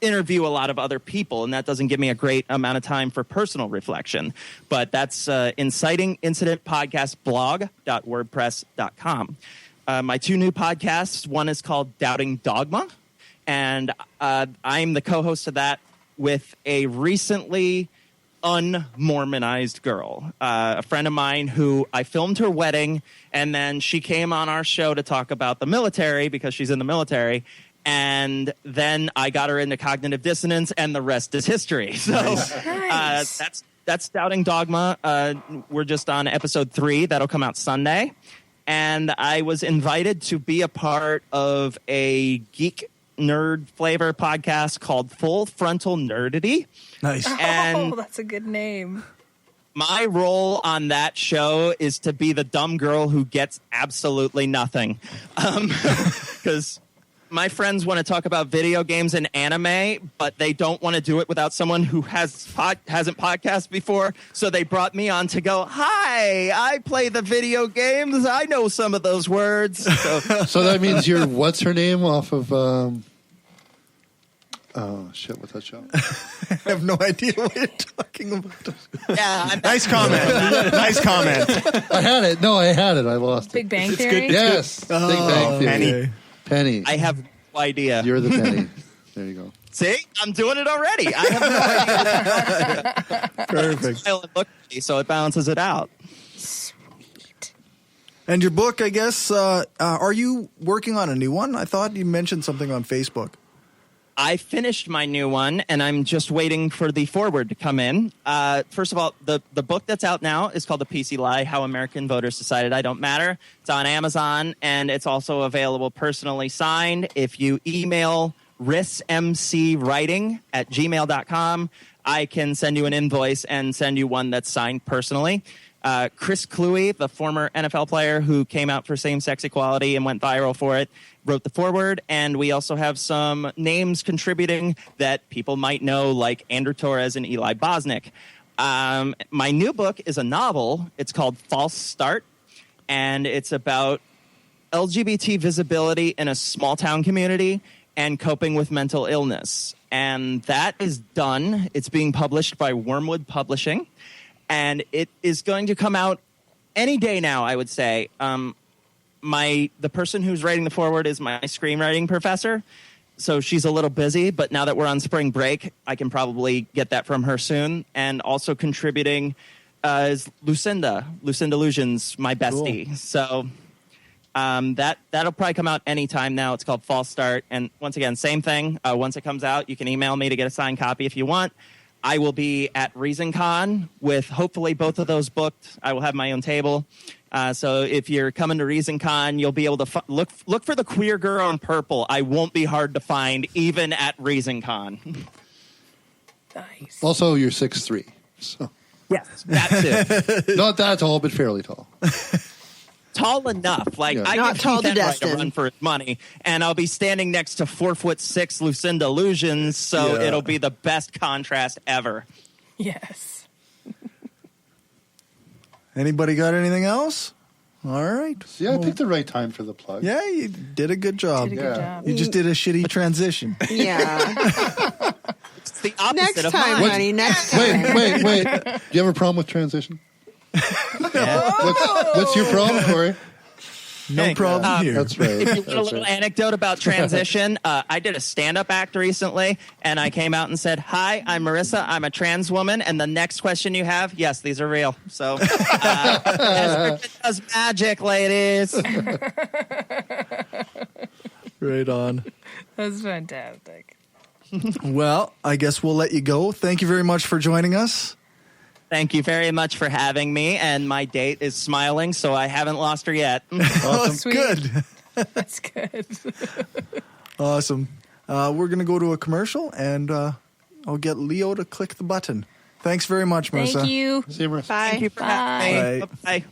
interview a lot of other people, and that doesn't give me a great amount of time for personal reflection. But that's incitingincidentpodcastblog.wordpress.com. My 2 new podcasts, one is called Doubting Dogma, and I'm the co-host of that with a recently un-Mormonized girl, a friend of mine who I filmed her wedding, and then she came on our show to talk about the military because she's in the military, and then I got her into cognitive dissonance, and the rest is history. So that's that's Doubting Dogma. We're just on episode 3. That'll come out Sunday. And I was invited to be a part of a geek nerd flavor podcast called Full Frontal Nerdity. Nice. And that's a good name. my role on that show is to be the dumb girl who gets absolutely nothing. Because my friends want to talk about video games and anime, but they don't want to do it without someone who hasn't podcasted before. So they brought me on to go, hi, I play the video games. I know some of those words. So that means you're, what's her name off of, oh, shit, what's that show? I have no idea what you're talking about. Yeah, Nice comment. Nice comment. I had it. No, I had it. I lost Big it. Bang Theory? Yes. Big Bang Theory. Penny. I have no idea. You're the Penny. There you go. See, I'm doing it already. I have no idea. Perfect. Smile and look at me, so it balances it out. Sweet. And your book, I guess, are you working on a new one? I thought you mentioned something on Facebook. I finished my new one, and I'm just waiting for the foreword to come in. First of all, the book that's out now is called The PC Lie, How American Voters Decided I Don't Matter. It's on Amazon, and it's also available personally signed. If you email rismcwriting@gmail.com, I can send you an invoice and send you one that's signed personally. Chris Cluey, the former NFL player who came out for same-sex equality and went viral for it, wrote the foreword, and we also have some names contributing that people might know, like Andrew Torres and Eli Bosnick. My new book is a novel. It's called False Start, and it's about LGBT visibility in a small-town community and coping with mental illness. And that is done. It's being published by Wormwood Publishing, and it is going to come out any day now, I would say. The person who's writing the foreword is my screenwriting professor, so she's a little busy, but now that we're on spring break, I can probably get that from her soon. And also contributing is Lucinda Illusions, my bestie. Cool. So that'll probably come out anytime now. It's called False Start, and once again, same thing. Once it comes out, you can email me to get a signed copy if you want. I will be at ReasonCon with hopefully both of those booked. I will have my own table. So if you're coming to ReasonCon, you'll be able to look for the queer girl in purple. I won't be hard to find, even at ReasonCon. Nice. Also, you're 6'3". So. Yes, that too. Not that tall, but fairly tall. Tall enough. Like, Yeah. I Not give tall Keith to Enright a Destin. run for his money, and I'll be standing next to 4'6" Lucinda Illusions, so Yeah. it'll be the best contrast ever. Yes. Anybody got anything else? All right. Yeah, I picked the right time for the plug. Yeah, you did a good job. Did a good job. You just did a shitty transition. Yeah. It's the opposite Next of time, mine. honey. Next time. Wait. Do you have a problem with transition? What's your problem, Corey? No Hey, problem here. That's right. If you want a That's little right. anecdote about transition, I did a stand-up act recently, and I came out and said, "Hi, I'm Marissa. I'm a trans woman." And the next question you have, yes, these are real. So, estrogen does magic, ladies. Right on. That's fantastic. Well, I guess we'll let you go. Thank you very much for joining us. Thank you very much for having me. And my date is smiling, so I haven't lost her yet. Awesome. Sweet. Good. That's good. Awesome. We're going to go to a commercial, and I'll get Leo to click the button. Thanks very much, Marissa. Thank you. See you, Marissa. Bye. Thank you for having me. Bye. Bye.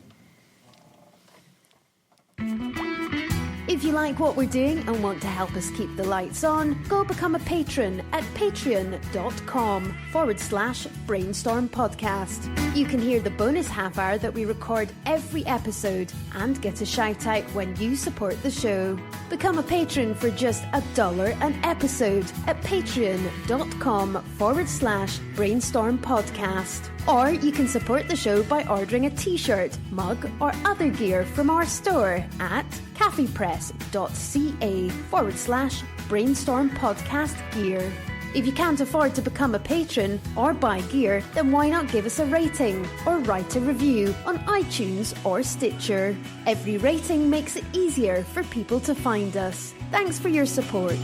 If you like what we're doing and want to help us keep the lights on, go become a patron at patreon.com/brainstorm podcast. You can hear the bonus half hour that we record every episode and get a shout out when you support the show. Become a patron for just $1 an episode at patreon.com/brainstorm podcast. Or you can support the show by ordering a t-shirt, mug, or other gear from our store at caffeepress.ca/brainstorm podcast gear. If you can't afford to become a patron or buy gear, then why not give us a rating or write a review on iTunes or Stitcher? Every rating makes it easier for people to find us. Thanks for your support.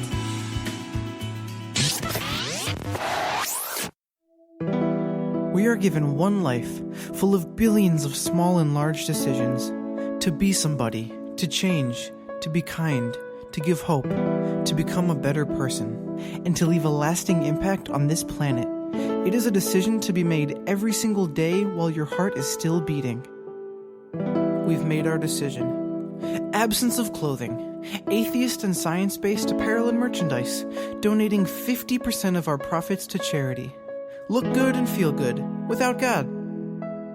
We We are given one life, full of billions of small and large decisions. To be somebody, to change, to be kind, to give hope, to become a better person, and to leave a lasting impact on this planet. It is a decision to be made every single day while your heart is still beating. We've made our decision. Absence of Clothing, atheist and science-based apparel and merchandise, donating 50% of our profits to charity. Look good and feel good, without God.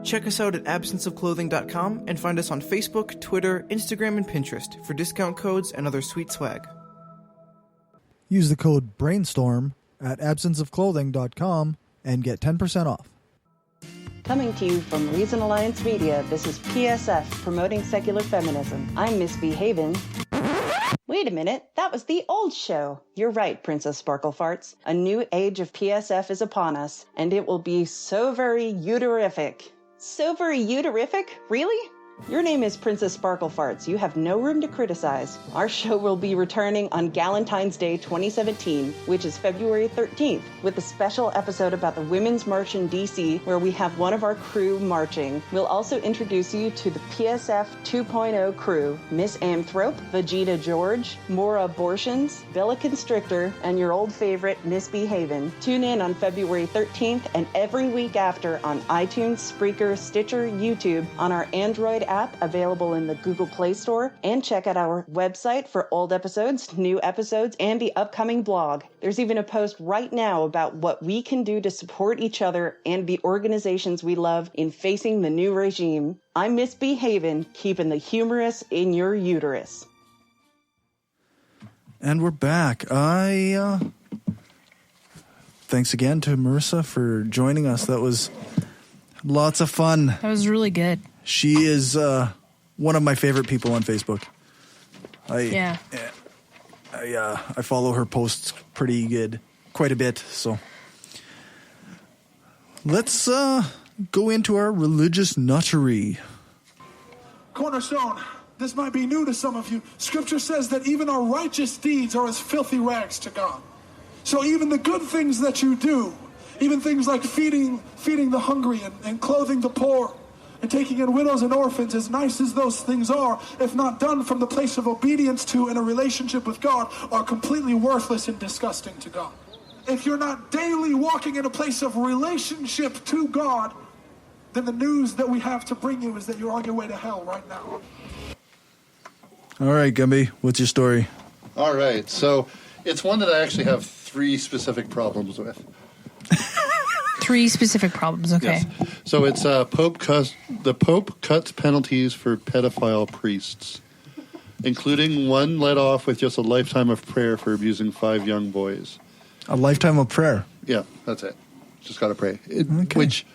Check us out at absenceofclothing.com and find us on Facebook, Twitter, Instagram, and Pinterest for discount codes and other sweet swag. Use the code BRAINSTORM at absenceofclothing.com and get 10% off. Coming to you from Reason Alliance Media, this is PSF, promoting secular feminism. I'm Misbehavin'. Wait a minute, that was the old show. You're right, Princess Sparklefarts. A new age of PSF is upon us, and it will be so very uterific. So very uterific? Really? Your name is Princess Sparklefarts. You have no room to criticize. Our show will be returning on Galentine's Day 2017, which is February 13th, with a special episode about the Women's March in D.C., where we have one of our crew marching. We'll also introduce you to the PSF 2.0 crew, Miss Amthrope, Vegeta George, More Abortions, Bella Constrictor, and your old favorite, Misbehavin'. Tune in on February 13th and every week after on iTunes, Spreaker, Stitcher, YouTube, on our Android app available in the Google Play Store, and check out our website for old episodes, new episodes, and the upcoming blog. There's even a post right now about what we can do to support each other and the organizations we love in facing the new regime. I'm Misbehavin', keeping the humorous in your uterus. And we're back. Thanks again to Marissa for joining us. That was lots of fun. That was really good. She is one of my favorite people on Facebook. I follow her posts quite a bit. So let's go into our religious nuttery. Cornerstone, this might be new to some of you. Scripture says that even our righteous deeds are as filthy rags to God. So even the good things that you do, even things like feeding the hungry and clothing the poor, and taking in widows and orphans, as nice as those things are, if not done from the place of obedience to and a relationship with God, are completely worthless and disgusting to God. If you're not daily walking in a place of relationship to God, then the news that we have to bring you is that you're on your way to hell right now. All right, Gumby, what's your story? All right, so it's one that I actually have 3 specific problems with. 3 specific problems, okay. Yes. So it's the Pope cuts penalties for pedophile priests, including one let off with just a lifetime of prayer for abusing 5 young boys. A lifetime of prayer? Yeah, that's it. Just got to pray. Which,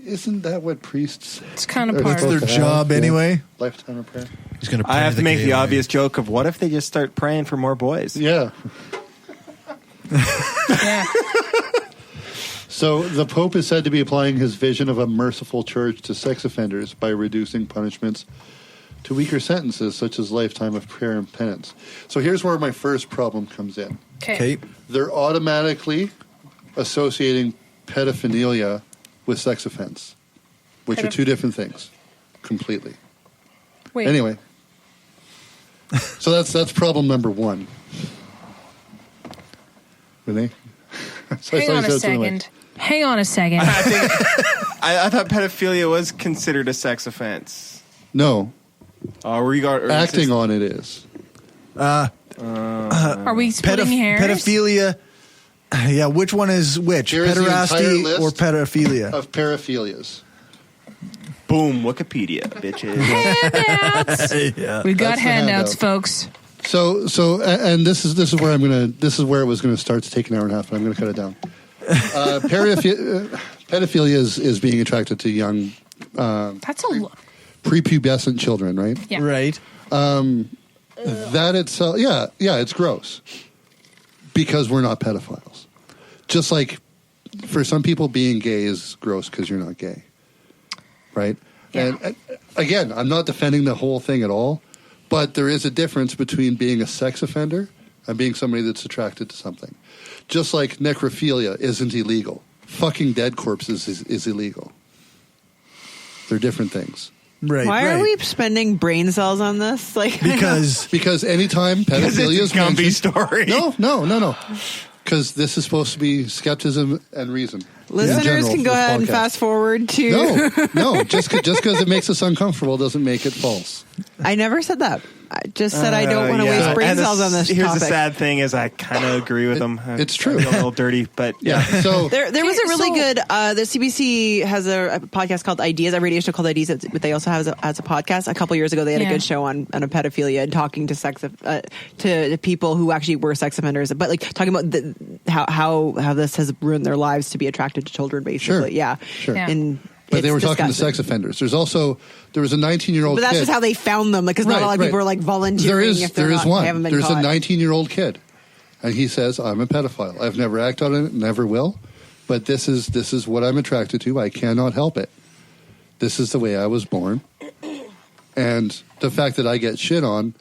isn't that what priests... It's kind of part of their job anyway. Lifetime of prayer. He's gonna I have to make the obvious joke of what if they just start praying for more boys? Yeah. Yeah. So the Pope is said to be applying his vision of a merciful church to sex offenders by reducing punishments to weaker sentences, such as lifetime of prayer and penance. So here's where my first problem comes in. Okay. They're automatically associating pedophilia with sex offense, which are 2 different things, completely. Wait. Anyway, so that's problem number 1. Renee? Hang on a second. I thought pedophilia was considered a sex offense. No. Acting on it is. Are we splitting hairs? Pedophilia. Yeah, which one is which? Here's Pederasty or pedophilia? Of paraphilias. Boom, Wikipedia, bitches. Handouts. Yeah. We've got That's the handouts, handout. folks. So, and this is where it was going to start to take an hour and a half, and I'm going to cut it down. Pedophilia is being attracted to young, That's a lot. prepubescent children, right? Yeah. Right. That itself, yeah, it's gross because we're not pedophiles. Just like for some people, being gay is gross because you're not gay, right? Yeah. And again, I'm not defending the whole thing at all, but there is a difference between being a sex offender and being somebody that's attracted to something. Just like necrophilia isn't illegal, fucking dead corpses is illegal. They're different things. Right. Why are we spending brain cells on this? Like Because anytime pedophilia is mentioned, story. No. Because this is supposed to be skepticism and reason. Listeners can go ahead and fast forward to. No. Just because it makes us uncomfortable doesn't make it false. I never said that. I just said I don't want to waste brain cells on this Here's topic. the sad thing is I kind of agree with them. It's true. I feel a little dirty, but yeah. So there was a really good. The CBC has a podcast called Ideas, a radio show called Ideas, but they also have as a podcast. A couple years ago, they had a good show on a pedophilia and talking to to people who actually were sex offenders, but like talking about how this has ruined their lives to be attracted to children, basically. Sure. And but they were talking to disgusting. sex offenders. There was a 19-year-old But that's kid. just how they found them, because not a lot of people are like volunteering. There is one. Haven't been There's caught. a 19-year-old kid, and he says, "I'm a pedophile. I've never acted on it, never will, but this is what I'm attracted to. I cannot help it. This is the way I was born." And the fact that I get shit on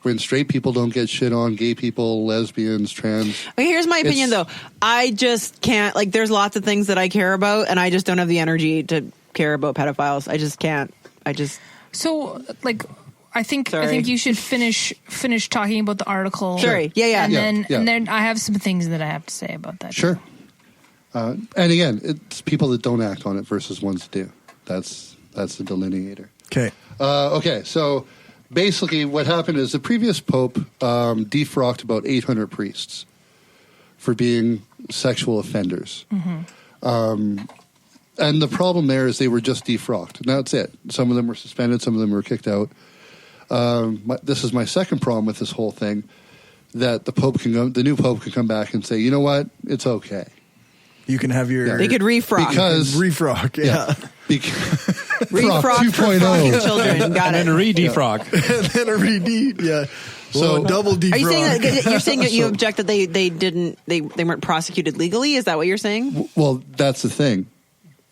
when straight people don't get shit on, gay people, lesbians, trans. Okay, here's my opinion, though. I just can't. Like, there's lots of things that I care about, and I just don't have the energy to care about pedophiles. I just can't. So, like, I think you should finish talking about the article. Sorry. Yeah. And then I have some things that I have to say about that. Sure. And again, it's people that don't act on it versus ones that do. That's the delineator. Okay. Okay. So basically, what happened is the previous pope defrocked about 800 priests for being sexual offenders. Mm-hmm. And the problem there is they were just defrocked. And that's it. Some of them were suspended. Some of them were kicked out. This is my second problem with this whole thing, that the new pope can come back and say, you know what? It's okay. You can have your... They could refrock. Because... Refrock, yeah. Refrock for frocking children. Got it. And then re-defrock. And then a re-de, yeah. So double defrock. Are you saying that you're saying that you object that they weren't prosecuted legally? Is that what you're saying? Well, that's the thing.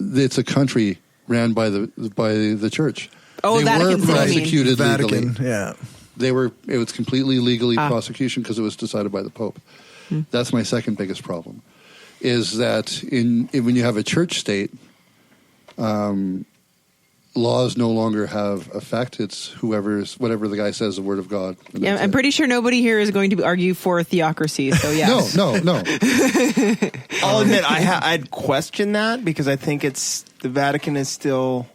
It's a country ran by the church. Oh, they Vatican were City, prosecuted Vatican, legally. yeah. It was completely legally prosecution because it was decided by the Pope. That's my second biggest problem. Is that when you have a church state, laws no longer have effect. It's whatever the guy says, the word of God. Yeah, I'm pretty sure nobody here is going to argue for theocracy. So yes. No. I'll admit I'd question that because I think the Vatican is still.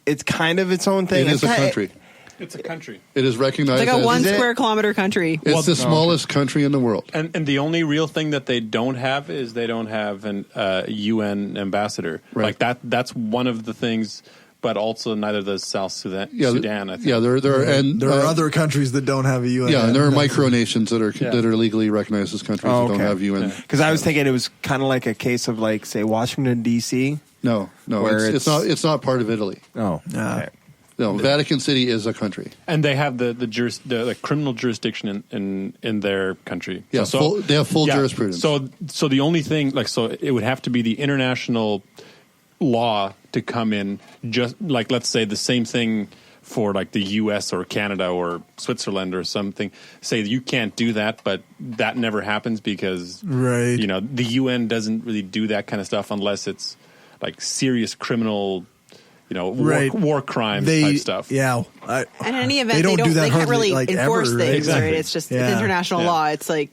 It's kind of its own thing. It is a country. It's a country. It is recognized It's like a as 1 square kilometer country. It's the smallest country in the world. And the only real thing that they don't have is they don't have an UN ambassador. Right. Like that's one of the things, but also neither does South Sudan, I think. Yeah, there are other countries that don't have a UN. Yeah, and there are micronations that are legally recognized as countries that don't have UN. Because I was thinking it was kind of like a case of like, say, Washington D.C. No, it's not part of Italy. Oh, okay. No, Vatican City is a country, and they have the criminal jurisdiction in their country. Yeah, they have full jurisprudence. So the only thing, it would have to be the international law to come in. Just like, let's say the same thing for like the U.S. or Canada or Switzerland or something. Say you can't do that, but that never happens because the UN doesn't really do that kind of stuff unless it's like serious criminal. War crimes type stuff. Yeah. And in any event, they can't really enforce things, exactly. right? It's just it's international law. It's like,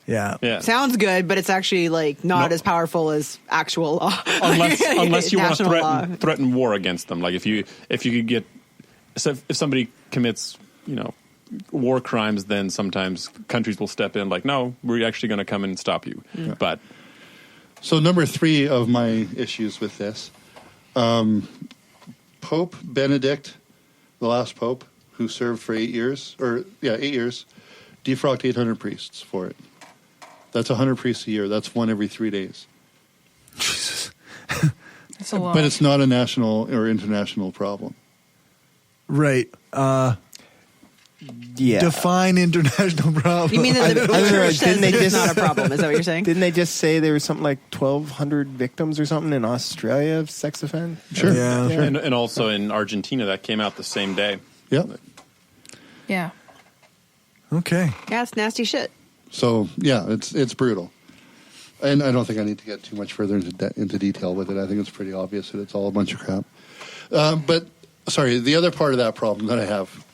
sounds good, but it's actually like not as powerful as actual law. Unless you want to threaten war against them. Like if you could get, so if somebody commits, war crimes, then sometimes countries will step in like, no, we're actually going to come and stop you. Yeah. But so number 3 of my issues with this, Pope Benedict, the last pope, who served for 8 years, defrocked 800 priests for it. That's 100 priests a year. That's one every 3 days. Jesus. That's a lot. But it's not a national or international problem. Right. Define international problem. You mean that the church says it's not a problem? Is that what you're saying? Didn't they just say there was something like 1,200 victims or something in Australia of sex offense? Sure. Yeah. Sure. And also in Argentina, that came out the same day. Yep. Yeah. Okay. Yeah, it's nasty shit. So yeah, it's brutal. And I don't think I need to get too much further into detail with it. I think it's pretty obvious that it's all a bunch of crap. But, sorry, the other part of that problem that I have,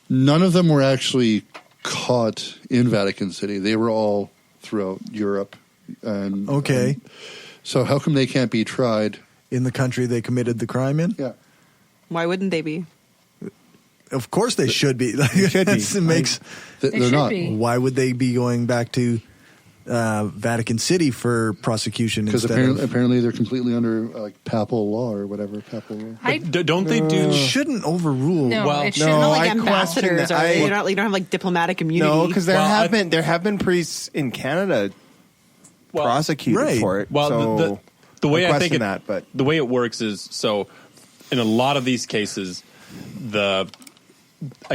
none of them were actually caught in Vatican City. They were all throughout Europe. And so how come they can't be tried? In the country they committed the crime in? Yeah. Why wouldn't they be? Of course they should be. They should be. It makes, they're not. Why would they be going back to Vatican City for prosecution because instead apparently they're completely under like papal law or whatever papal law. Don't they do? Shouldn't overrule. No, well, it shouldn't. no, Like I ambassadors, question or that. you don't have like diplomatic immunity. No, because there have been priests in Canada prosecuted for it. Well, so the way I think question that, but the way it works is so. In a lot of these cases, I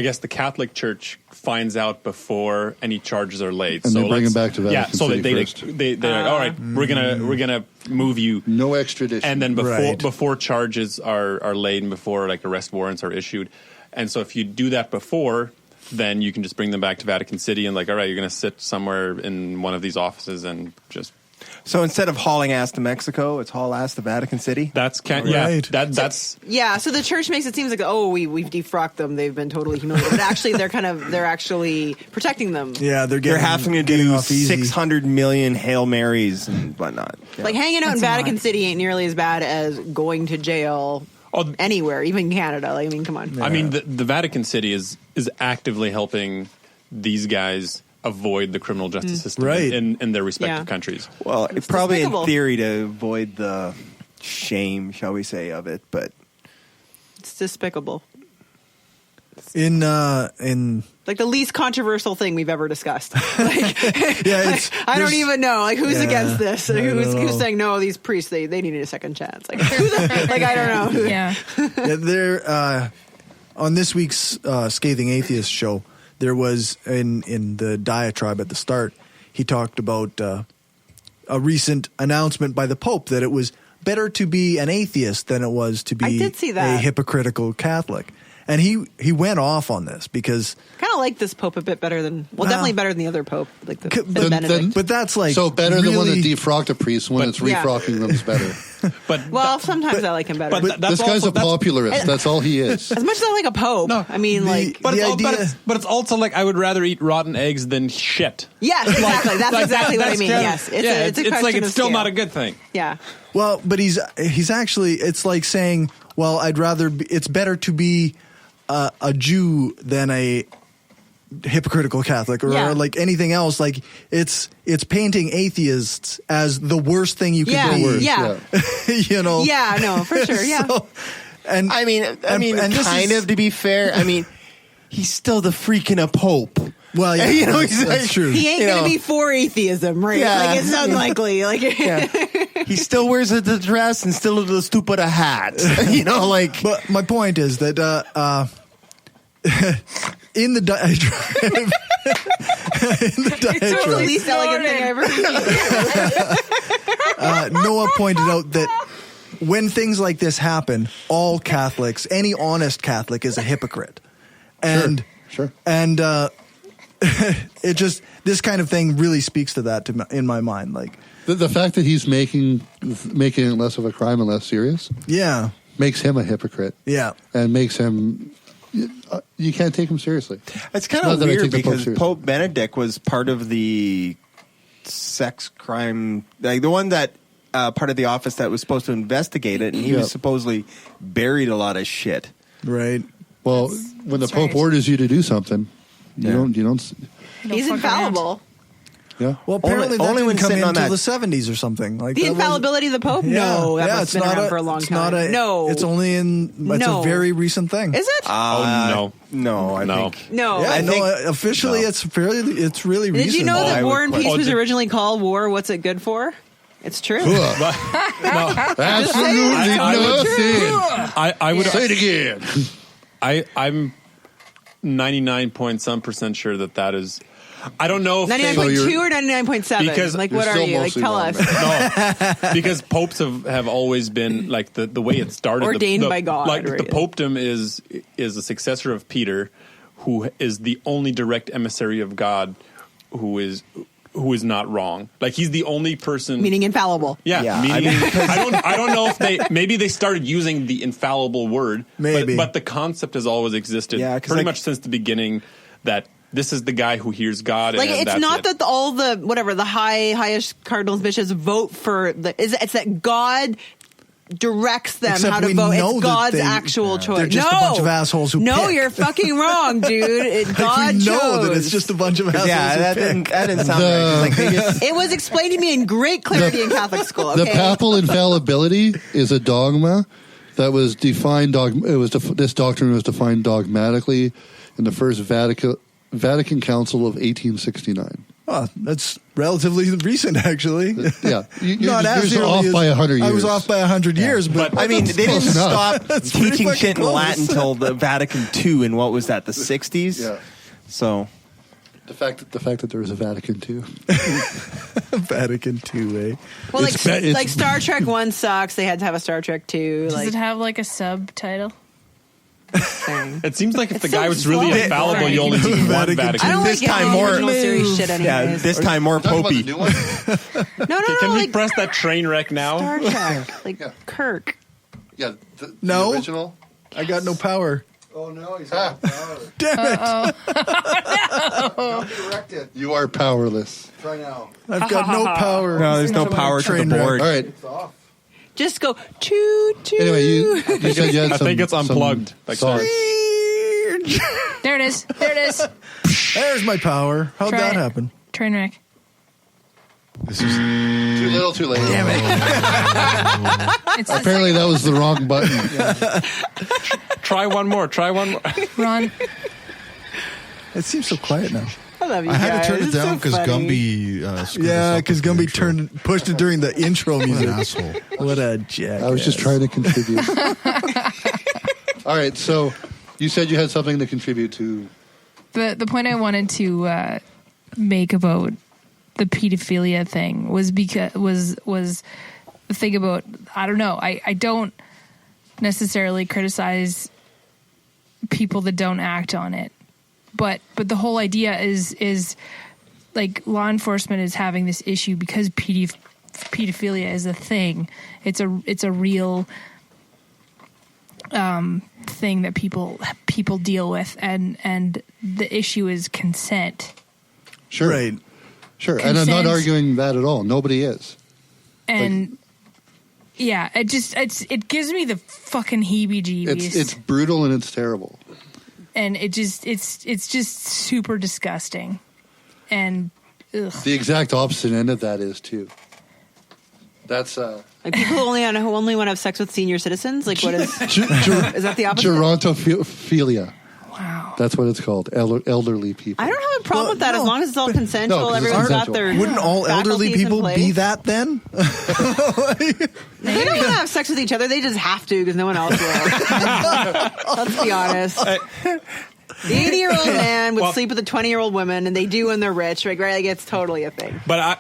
guess the Catholic Church finds out before any charges are laid, and so they bring them back to Vatican yeah. So City first. They're like, all right, we're gonna move you, no extradition, and then before charges are laid and before like arrest warrants are issued, and so if you do that before, then you can just bring them back to Vatican City and like, all right, you're gonna sit somewhere in one of these offices and just. So instead of hauling ass to Mexico, it's haul ass to Vatican City. That's Right. That's So the church makes it seem like we've defrocked them, they've been totally humiliated, but actually they're actually protecting them. Yeah, they're having to do 600 million Hail Marys and whatnot. Yeah. Like hanging out in Vatican City ain't nearly as bad as going to jail anywhere, even Canada. Like, I mean, come on. Yeah. I mean, the Vatican City is actively helping these guys avoid the criminal justice system in their respective countries. Well, It's probably despicable. in theory to avoid the shame, shall we say, of it, but It's despicable. In Like the least controversial thing we've ever discussed. Like, it's, I don't even know. Like, who's against this? I don't Who's know. saying no? These priests they needed a second chance. Like, like I don't know. Yeah. they're on this week's Scathing Atheist show. There was in the diatribe at the start. He talked about a recent announcement by the Pope that it was better to be an atheist than it was to I be did see a that. hypocritical Catholic. And he went off on this because Kind of like this Pope a bit better than definitely better than the other Pope, like the Then- Benedict. but that's like so better really, than one that defrocked a priest. When it's Yeah. refrocking them is better. Well, sometimes I like him better. But This guy's a popularist. That's all he is. as much as I like a Pope, I mean, like, But the it's also like I would rather eat rotten eggs than shit. yes, exactly. That's Like, exactly what I that's mean. kind of- Yes, it's yeah, a it's like question it's of still scale. not a good thing. Yeah. Well, but he's actually, it's like saying, well, it's better to be a Jew than a hypocritical Catholic or like anything else. Like it's painting atheists as the worst thing you could be. Yeah. You know? Yeah, no, for sure. Yeah. And I mean, and this kind is- of to be fair. I mean, he's still the freaking a pope. Well, yeah, You know, that's, he's that's like- true. He ain't You going know. to be for atheism, right? Yeah. Like, it's unlikely. Like, He still wears the dress and still the stupid hat. You know, like. But my point is that in the diatribe, it's the least elegant thing I ever heard. Noah pointed out that when things like this happen, all Catholics, any honest Catholic, is a hypocrite, and Sure. and it just this kind of thing really speaks to that in my mind. Like The fact that he's making it less of a crime and less serious, makes him a hypocrite. Yeah, and makes him. You can't take him seriously. It's kind Not of that I weird take the Pope because seriously. Pope Benedict was part of the sex crime, like the one that part of the office that was supposed to investigate it, and he was supposedly buried a lot of shit. Right. Well, when the Pope orders you to do something, you don't. He's infallible. Yeah. Well, apparently that only when didn't come sitting on until that- the 70s or something. Like The that infallibility of the Pope? No, that must have been around for a long it's time. Not a, No. it's only in. It's a very recent thing. Is it? No, I think No. Yeah, I no. think- Officially, it's really recent. Did you know that War and Peace was did- originally called War? What's it good for? It's true. Absolutely nothing. I would Say it again. I'm 99% sure that is. I don't know if 99.2 or 99.7? Because like, what are you? Like, tell us. No, because popes have always been like the way it started. Ordained by God, Like right? the popedom is a successor of Peter, who is the only direct emissary of God, who is who is not wrong. Like he's the only person, Meaning infallible. yeah. Meaning, I don't know if maybe they started using the infallible word, Maybe. but the concept has always existed, 'cause pretty much since the beginning. That this is the guy who hears God. Like and it's that's not it. that all the highest cardinals bishops vote for it's that God directs them Except how to we vote. know It's that God's they- actual choice. they're just a bunch of assholes who No, pick. you're fucking wrong, dude. God we know chose. that it's just a bunch of assholes Yeah, who pick. that didn't sound right. 'Cause, like, they just, It was explained to me in great clarity in Catholic school. Okay? The papal infallibility is a dogma that was defined. This doctrine was defined dogmatically in the First Vatican Council of 1869. Oh, that's relatively recent, actually. Yeah, Not as you're early off as- by 100 years. I was off by 100 years, but I mean, they didn't close enough. stop That's pretty teaching fucking shit in close. Latin until the Vatican II, and what was that, the 60s? Yeah. So The fact that there was a Vatican II. Vatican II, eh? Well, It's like Star Trek 1 sucks. They had to have a Star Trek 2. Does Like, it have like a subtitle? thing. It seems like if It's the guy so was really slow. infallible, Right. you only need one Vatican Vatican. I don't this like time any more original series shit anyways. this time more Talking about the popey. new one? No, Can we like press that train wreck now? Star Trek. Like Kirk. Yeah. The No. original. I got no power. Oh no, he's got power. Damn it. You are powerless. Try now. I've got no power. No, there's no power to the Train wreck. board. All right. It's off. Just go choo choo. Anyway, you said you had I some, think it's unplugged, like songs. There it is. There it is. There's my power. How'd Try that it. happen? Train wreck. This is Too little, too late. Damn it. It's Apparently, that was the wrong button. Try one more. Try one more. Ron. It seems so quiet now. I love you I had guys. to turn it It's so down because funny. Gumby screwed us Yeah, up because with the Gumby intro. pushed it during the intro What an music. asshole. What a jack. I was just trying to contribute. All right, so you said you had something to contribute to. The point I wanted to make about the pedophilia thing was because was the thing about, I don't know, I don't necessarily criticize people that don't act on it, but the whole idea is like law enforcement is having this issue because pedophilia is a thing. It's a real thing that people deal with, and the issue is consent. Sure. Right. Sure. And I'm not Consent. arguing that at all. Nobody is. And yeah, it gives me the fucking heebie-jeebies. It's brutal and it's terrible. And it's just super disgusting. And ugh. The exact opposite end of that is too. That's Like people who only want to have sex with senior citizens. Like what is is that the opposite? gerontophilia. Wow. That's what it's called. Elderly people. I don't have a problem with that as long as it's all consensual. No, 'cause it's Everyone's got consensual. their Wouldn't all elderly faculties in people place. be that then? They don't want to have sex with each other. They just have to because no one else will. Let's be honest. The 80-year-old man would sleep with a 20-year-old woman, and they do when they're rich. Right? Like it's totally a thing. But I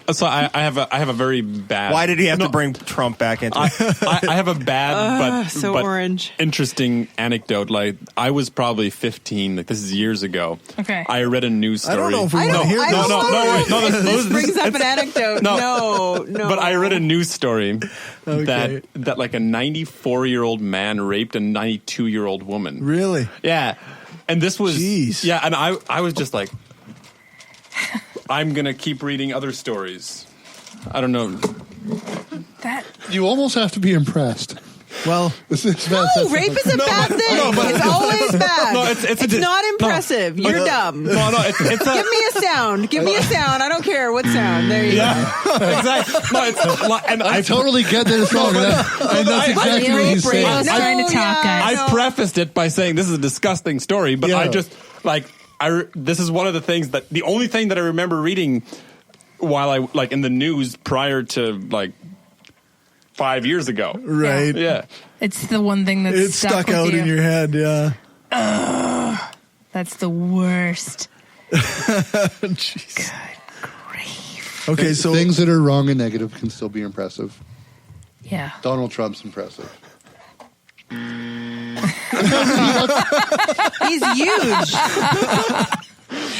have a very bad. Why did he have to bring Trump back into it? I have a bad so but orange. interesting anecdote. Like I was probably 15. Like this is years ago. Okay. I read a news story. I don't know if we want to hear I this. don't know wait, no, if this brings up an anecdote. No. But I read a news story Okay. that like a 94-year-old man raped a 92-year-old woman. Really? Yeah. And this was Jeez. Yeah, and I was just like, I'm gonna keep reading other stories. I don't know. That You almost have to be impressed. Well, No, rape is a bad thing. It's always bad. No, it's not impressive. You're dumb. No, it's a, Give me a sound. Give me a sound. I don't care what sound. There you go. exactly. No, it's and I totally get that it's wrong. And that's exactly what he's saying. I was trying to talk, guys. I prefaced it by saying this is a disgusting story, but I Yeah. just this is one of the things that the only thing that I remember reading while I like in the news prior to like 5 years ago. right. Yeah. it's the one thing that's It's stuck with out you. in your head, yeah. That's the worst. Jeez. Okay, so Things that are wrong and negative can still be impressive. Yeah. Donald Trump's impressive. He's huge.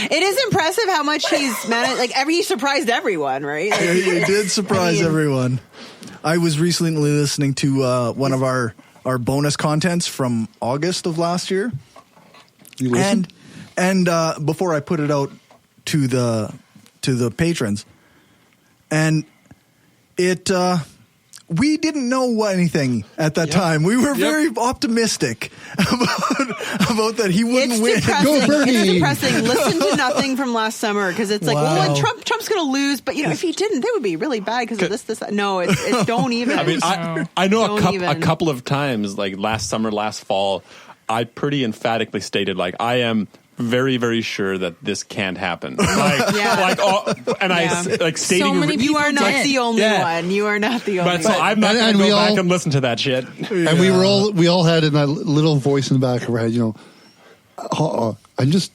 It is impressive how much he's managed. Like he surprised everyone, right? Like, He did surprise everyone. I was recently listening to one of our bonus contents from August of last year. You listened? And before I put it out to the patrons, and it we didn't know anything at that time. We were very optimistic about that he wouldn't win. Depressing. Go Bernie! It's depressing. Listen to nothing from last summer because it's like, well, Trump's going to lose, but if he didn't, that would be really bad because of this. That. No, it's don't even. I mean, I know a couple of times, like last summer, last fall, I pretty emphatically stated, like, I am very, very sure that this can't happen. I stating So many you are not did. the only one. You are not the only But so one. I'm not going to go back and listen to that shit. And we all had in that little voice in the back of our head, I'm just.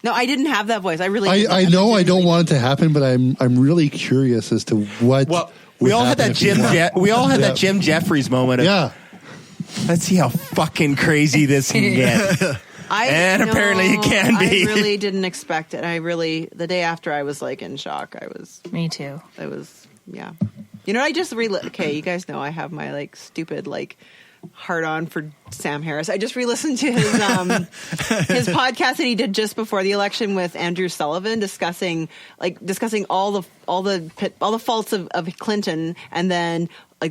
No, I didn't have that voice. I really. I know I don't want it to happen, but I'm really curious as to what. Well, we all had that that Jim Jeffries moment. Let's see how fucking crazy this can get. Apparently it can be. I really didn't expect it. The day after I was like in shock. Me too. It was, yeah. I just okay, you guys know I have my like stupid like hard on for Sam Harris. I just re-listened to his podcast that he did just before the election with Andrew Sullivan discussing all the faults of Clinton and then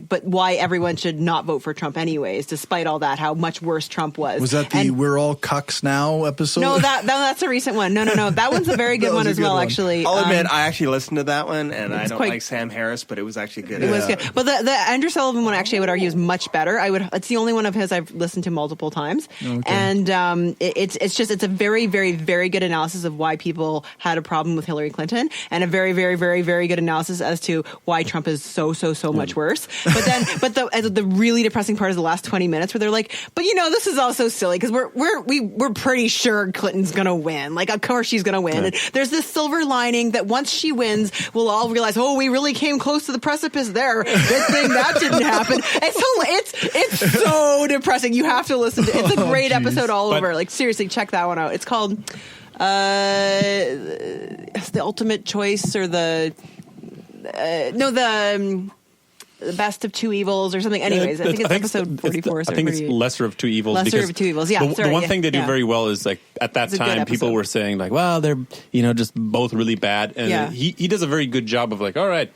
but why everyone should not vote for Trump anyways, despite all that, how much worse Trump was. Was that the "We're All Cucks Now" episode? No, that's a recent one. No. That one's a very good one as well, actually. I'll admit, I actually listened to that one, and I don't like Sam Harris, but it was actually good. It was good. But the Andrew Sullivan one, actually, I would argue is much better. It's the only one of his I've listened to multiple times. Okay. And it's a very, very, very good analysis of why people had a problem with Hillary Clinton, and a very, very, very, very good analysis as to why Trump is so much worse. But the really depressing part is the last 20 minutes where they're like, but this is also silly because we're pretty sure Clinton's gonna win. Like, of course she's gonna win. And there's this silver lining that once she wins, we'll all realize, we really came close to the precipice there. Good thing that didn't happen. It's so depressing. You have to listen to it. It's a great episode all over. Like, seriously, check that one out. It's called it's The Ultimate Choice or the Best of Two Evils or something. Anyways, I think it's episode 44. I think it's Lesser of Two Evils. Lesser of Two Evils, yeah. The one thing they do very well is, like, at that time, people were saying, like, well, they're, just both really bad. And he does a very good job of, like, all right,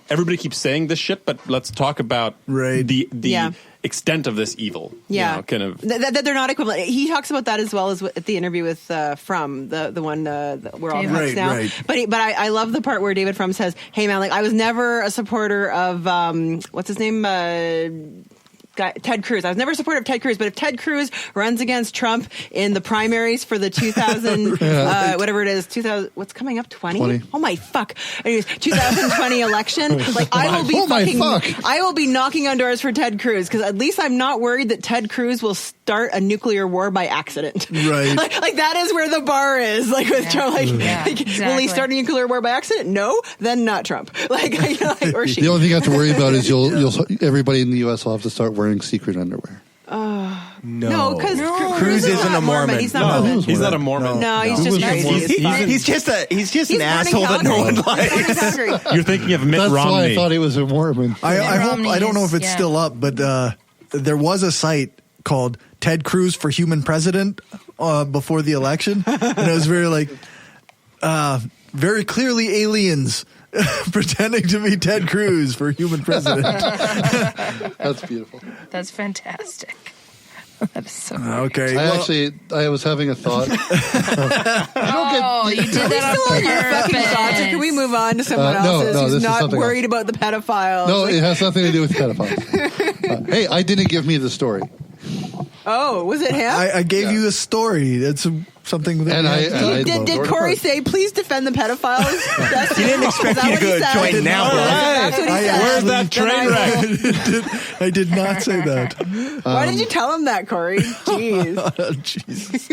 everybody keeps saying this shit, but let's talk about the extent of this evil. Yeah. Kind of. That they're not equivalent. He talks about that as well as at the interview with Frum, the one we're all cucks now. Right. But I love the part where David Frum says, hey man, like I was never a supporter of, what's his name? Ted Cruz. I was never a supporter of Ted Cruz, but if Ted Cruz runs against Trump in the primaries for the 2000, whatever it is, 2000, what's coming up, 20? Oh my fuck. Anyways, 2020 election, like I will be knocking on doors for Ted Cruz because at least I'm not worried that Ted Cruz will start a nuclear war by accident. Right. like that is where the bar is. Like with Trump, exactly. Will he start a nuclear war by accident? No, then not Trump. Or she. The only thing you have to worry about is everybody in the U.S. will have to start wearing secret underwear. No, because Cruz isn't a Mormon. He's not Mormon. He's not a Mormon. No, he's just crazy. He's just an asshole that no one likes. You're thinking of Mitt Romney. That's why I thought he was a Mormon. I don't know if it's still up, but there was a site called Ted Cruz for Human President before the election, and it was very clearly aliens pretending to be Ted Cruz for human president. That's beautiful. That's fantastic. That is so okay. I was having a thought. You did that on purpose. Can we move on to someone else's who's not worried about the pedophiles? No, it has nothing to do with pedophiles. Hey, I didn't give me the story. Oh, was it him? I gave you a story. That's something that did Corey say, please defend the pedophiles? He didn't expect you to go join now. That's what he said. Where's that train wreck? I did not say that. Why did you tell him that, Corey? Jeez. Jesus.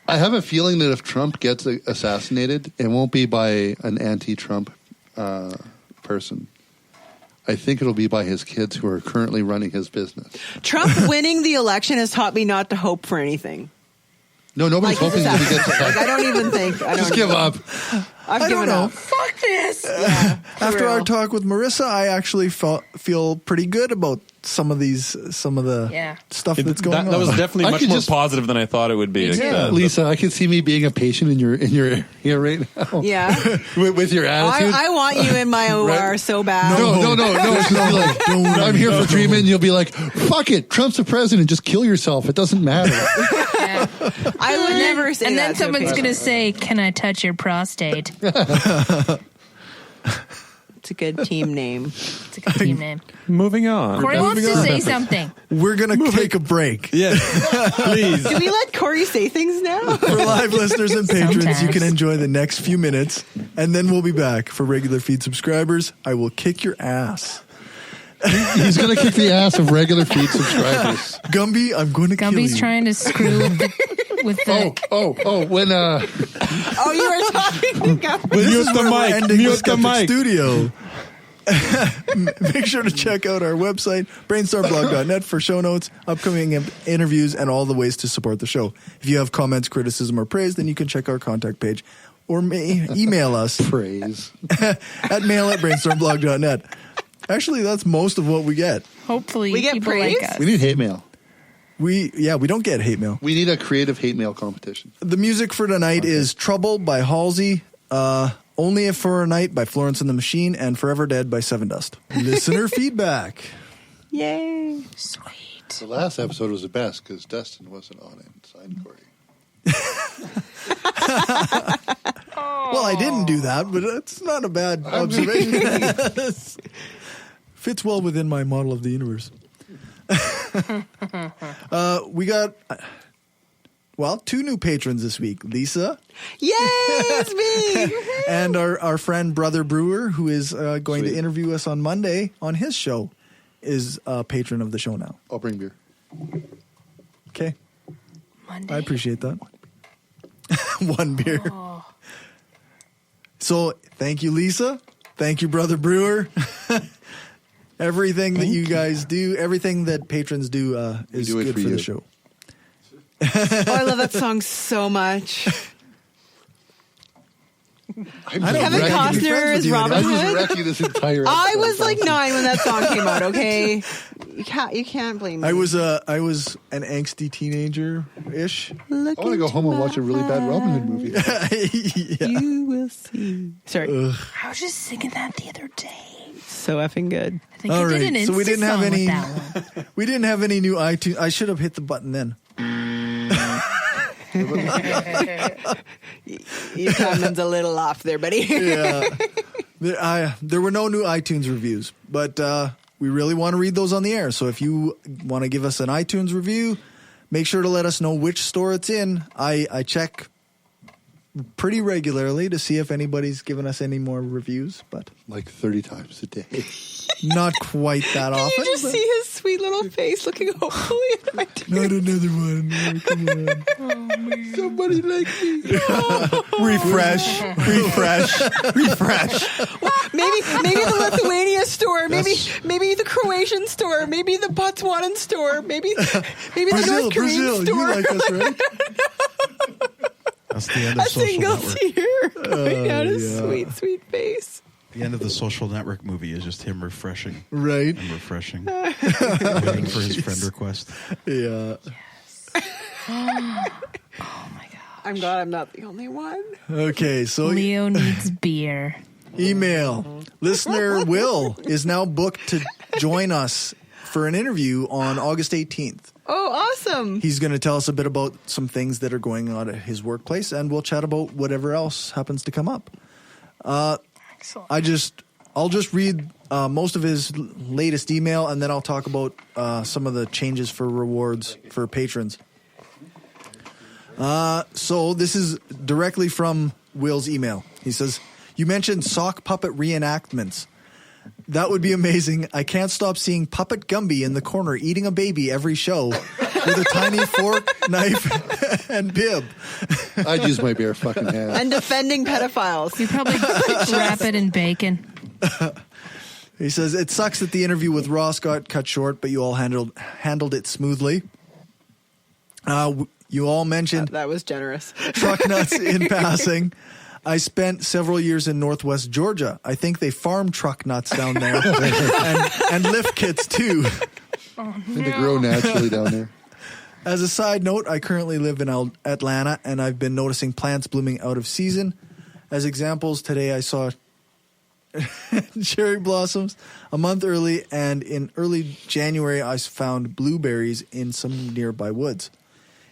I have a feeling that if Trump gets assassinated, it won't be by an anti-Trump person. I think it'll be by his kids who are currently running his business. Trump winning the election has taught me not to hope for anything. No, nobody's hoping that he gets Like, I don't even think. Just give up. I've given up. Fuck this. Yeah, After our talk with Marissa, I actually feel pretty good about some of the stuff that's going on. That was definitely much more positive than I thought it would be. Lisa, I can see me being a patient in your ear right now. Yeah. with your attitude. I want you in my OR Right? so bad. No. It's just like, I'm here for treatment, and you'll be like, fuck it, Trump's the president, just kill yourself. It doesn't matter. I would never say and that. then someone's going to say, "Can I touch your prostate?" It's a good team name. It's a good team name. Moving on. Corey wants to say something. We're going to take a break. Yeah, please. Do we let Corey say things now? For live listeners and patrons, Sometimes. you can enjoy the next few minutes, and then we'll be back. For regular feed subscribers, I will kick your ass. He's going to kick the ass of regular feed subscribers. Gumby, I'm going to kill you. Gumby's trying to screw with the when Oh, you were talking to Gumby. This Mute is the where we're mic. ending Mute this the Skeptic mic. Studio. Make sure to check out our website, brainstormblog.net, for show notes, upcoming interviews, and all the ways to support the show. If you have comments, criticism, or praise, then you can check our contact page or email us praise at mail@brainstormblog.net. Actually, that's most of what we get. hopefully We get people praise? like us. we need hate mail. We don't get hate mail. We need a creative hate mail competition. The music for tonight is Trouble by Halsey, Only for a Night by Florence and the Machine, and Forever Dead by Seven Dust. Listener feedback. Yay. Sweet. The last episode was the best because Dustin wasn't on it. Signed Corey. Well, I didn't do that, but that's not a bad observation. Fits well within my model of the universe. We got, two new patrons this week. Lisa. Yay, it's me. And our friend Brother Brewer, who is going to interview us on Monday on his show, is a patron of the show now. I'll bring beer. Okay. Monday. I appreciate that. One beer. Oh. So thank you, Lisa. Thank you, Brother Brewer. Everything that you guys do, everything that patrons do is do it good for for the you. show. Oh, I love that song so much. Kevin Costner is Robin I'm just Hood. wrecking this entire episode. I was like 9 when that song came out. Okay, you can't blame me. I was an angsty teenager-ish. I want to go home and watch a really bad Robin Hood movie. Yeah. You will see. Sorry, I was just singing that the other day. so effing good. I think All I did right, an so we Insta didn't have song with any. that one. We didn't have any new iTunes. I should have hit the button then. Your timing's a little off there, buddy. Yeah. There were no new iTunes reviews, but we really want to read those on the air. So if you want to give us an iTunes review, make sure to let us know which store it's in. I check pretty regularly to see if anybody's given us any more reviews, but like 30 times a day. Not quite that often. You just but see his sweet little face looking hopefully. not another one. No, come on. Somebody like me. Refresh. Maybe the Lithuania store, maybe the Croatian store, maybe the Botswanan store, maybe the North Korean Brazil, store. you like us, right? That's the end A of Social single Network. tear going down his yeah. sweet face. The end of the Social Network movie is just him refreshing. Right. And refreshing. Waiting for his friend request. Yeah. I'm glad I'm not the only one. Okay, so Leo needs beer. email. Listener Will is now booked to join us for an interview on August 18th. Oh, awesome. He's going to tell us a bit about some things that are going on at his workplace, and we'll chat about whatever else happens to come up. Excellent. I'll just read most of his latest email, and then I'll talk about some of the changes for rewards for patrons. So this is directly from Will's email. He says, "You mentioned sock puppet reenactments. That would be amazing. I can't stop seeing Puppet Gumby in the corner eating a baby every show with a tiny fork, knife, and bib." I'd use my bare fucking hands. And defending pedophiles. You probably wrap it in bacon. He says, "It sucks that the interview with Ross got cut short, but you all handled it smoothly. You all mentioned that was generous. truck nuts in passing. I spent several years in Northwest Georgia. I think they farm truck nuts down there and lift kits too. Oh, I think they grow naturally down there. As a side note, I currently live in Atlanta, and I've been noticing plants blooming out of season. As examples, today I saw cherry blossoms a month early, and in early January I found blueberries in some nearby woods.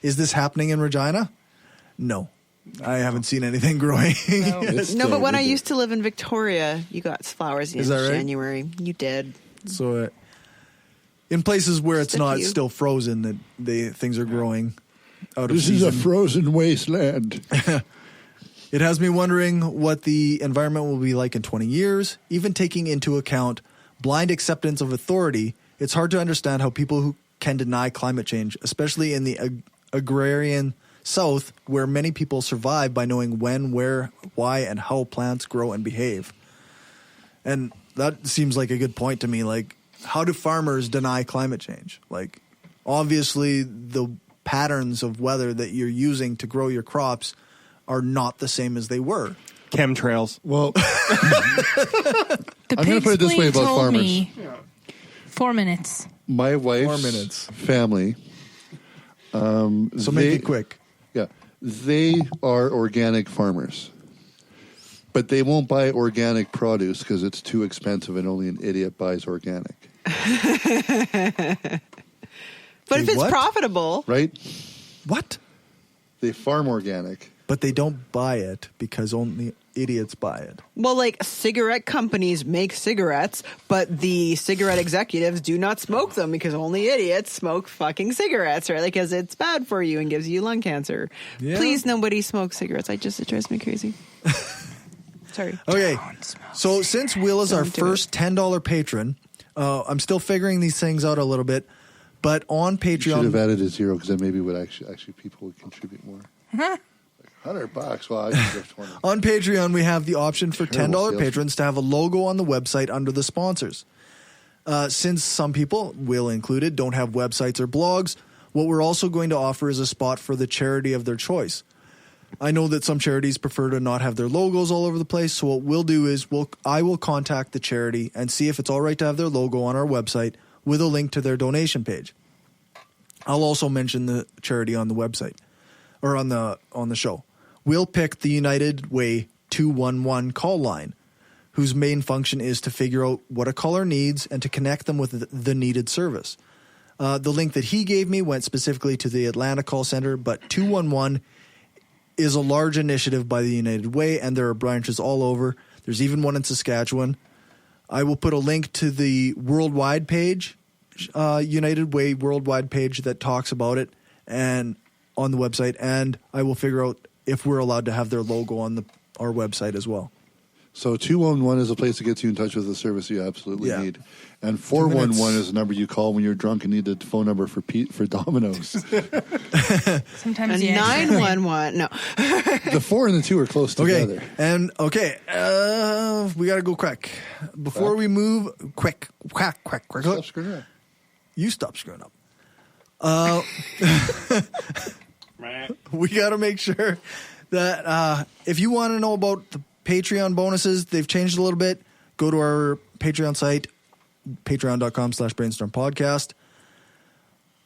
Is this happening in Regina? No. I haven't seen anything growing. No, but when I used to live in Victoria, you got flowers in Is that right? January. You did. So in places where it's Just a not few. still frozen, that things are growing out of This season. is a frozen wasteland. It has me wondering what the environment will be like in 20 years. Even taking into account blind acceptance of authority, it's hard to understand how people who can deny climate change, especially in the agrarian South, where many people survive by knowing when, where, why, and how plants grow and behave. And that seems like a good point to me. Like, how do farmers deny climate change? Like, obviously, the patterns of weather that you're using to grow your crops are not the same as they were. Chemtrails. Well, The I'm going to put it this way about told farmers. me 4 minutes. My wife's 4 minutes. family. So make it quick. Yeah, they are organic farmers, but they won't buy organic produce because it's too expensive, and only an idiot buys organic. But if it's what? profitable, Right? What? They farm organic. But they don't buy it because only idiots buy it. well, like cigarette companies make cigarettes, but the cigarette executives do not smoke them because only idiots smoke fucking cigarettes, right? Like, because it's bad for you and gives you lung cancer. Yeah. Please, nobody smokes cigarettes. It drives me crazy. Sorry. Okay, so since Will is our Don't do first $10 patron, I'm still figuring these things out a little bit, but on Should have Patreon, added a zero because then maybe would actually people would contribute more. Like $100. Well, I can give 20. on Patreon we have the option for Terrible $10 sales. patrons to have a logo on the website under the sponsors. Since some people, Will included, don't have websites or blogs, what we're also going to offer is a spot for the charity of their choice. I know that some charities prefer to not have their logos all over the place, so what we'll do is I will contact the charity and see if it's all right to have their logo on our website with a link to their donation page. I'll also mention the charity on the website or on the show. We'll pick the United Way 211 call line, whose main function is to figure out what a caller needs and to connect them with the needed service. The link that he gave me went specifically to the Atlanta call center, but 211 is a large initiative by the United Way, and there are branches all over. There's even one in Saskatchewan. I will put a link to the worldwide page, United Way worldwide page that talks about it, and on the website, and I will figure out if we're allowed to have their logo on our website as well. So 211 is a place to get you in touch with the service you absolutely Yeah. need, and 411 is a number you call when you're drunk and need the phone number for Domino's. Sometimes And you actually- 911. No. The 4 and the 2 are close together. We got to go quick before we move. Quick. Stop screwing around. You stop screwing up. We got to make sure that if you want to know about the Patreon bonuses, they've changed a little bit. Go to our Patreon site, patreon.com/brainstormpodcast.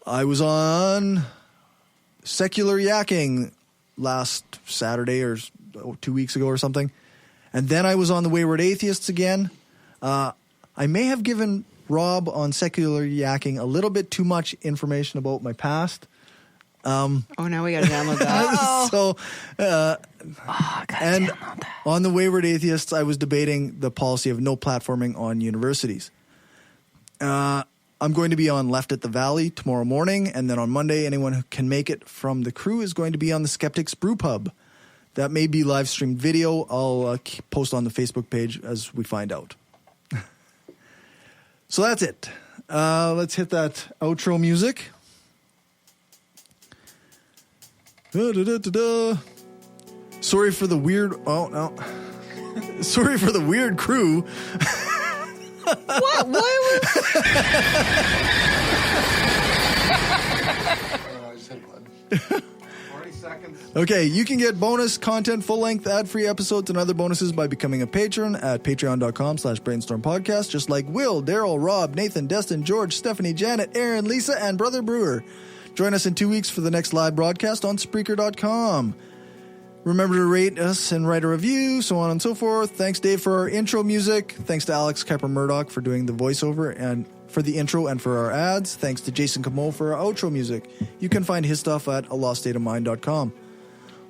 I was on Secular Yakking last Saturday or 2 weeks ago or something. And then I was on the Wayward Atheists again. I may have given Rob on Secular Yakking a little bit too much information about my past. Oh, now we got to download that. So, and on the Wayward Atheists, I was debating the policy of no platforming on universities. I'm going to be on Left at the Valley tomorrow morning, and then on Monday, anyone who can make it from the crew is going to be on the Skeptics Brew Pub. That may be live streamed video. I'll post on the Facebook page as we find out. So that's it. Let's hit that outro music. Sorry for the weird. Oh no. Sorry for the weird crew. What? Why was? I just hit a button. Okay, you can get bonus content, full-length, ad-free episodes, and other bonuses by becoming a patron at patreon.com/brainstormpodcast, just like Will, Daryl, Rob, Nathan, Destin, George, Stephanie, Janet, Aaron, Lisa, and Brother Brewer. Join us in 2 weeks for the next live broadcast on Spreaker.com. Remember to rate us and write a review, so on and so forth. Thanks, Dave, for our intro music. Thanks to Alex Kuiper-Murdoch for doing the voiceover and for the intro and for our ads. Thanks to Jason Camo for our outro music. You can find his stuff at aloststateofmind.com.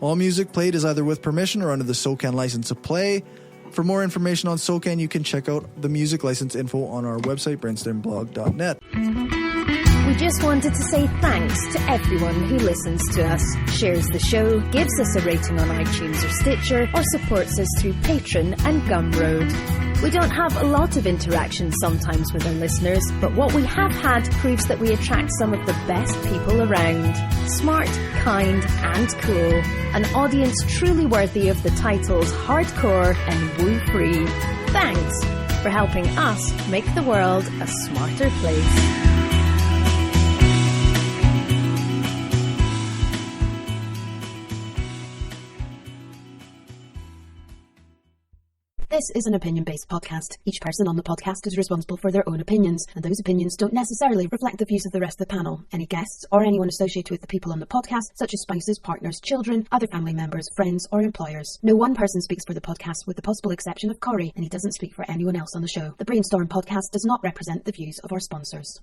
All music played is either with permission or under the SOCAN license to play. For more information on SOCAN, you can check out the music license info on our website, brainstormblog.net. We just wanted to say thanks to everyone who listens to us, shares the show, gives us a rating on iTunes or Stitcher, or supports us through Patreon and Gumroad. We don't have a lot of interaction sometimes with our listeners, but what we have had proves that we attract some of the best people around. Smart, kind, and cool. An audience truly worthy of the titles hardcore and woo-free. Thanks for helping us make the world a smarter place. This is an opinion-based podcast. Each person on the podcast is responsible for their own opinions, and those opinions don't necessarily reflect the views of the rest of the panel, any guests, or anyone associated with the people on the podcast, such as spouses, partners, children, other family members, friends, or employers. No one person speaks for the podcast with the possible exception of Corey, and he doesn't speak for anyone else on the show. The Brainstorm podcast does not represent the views of our sponsors.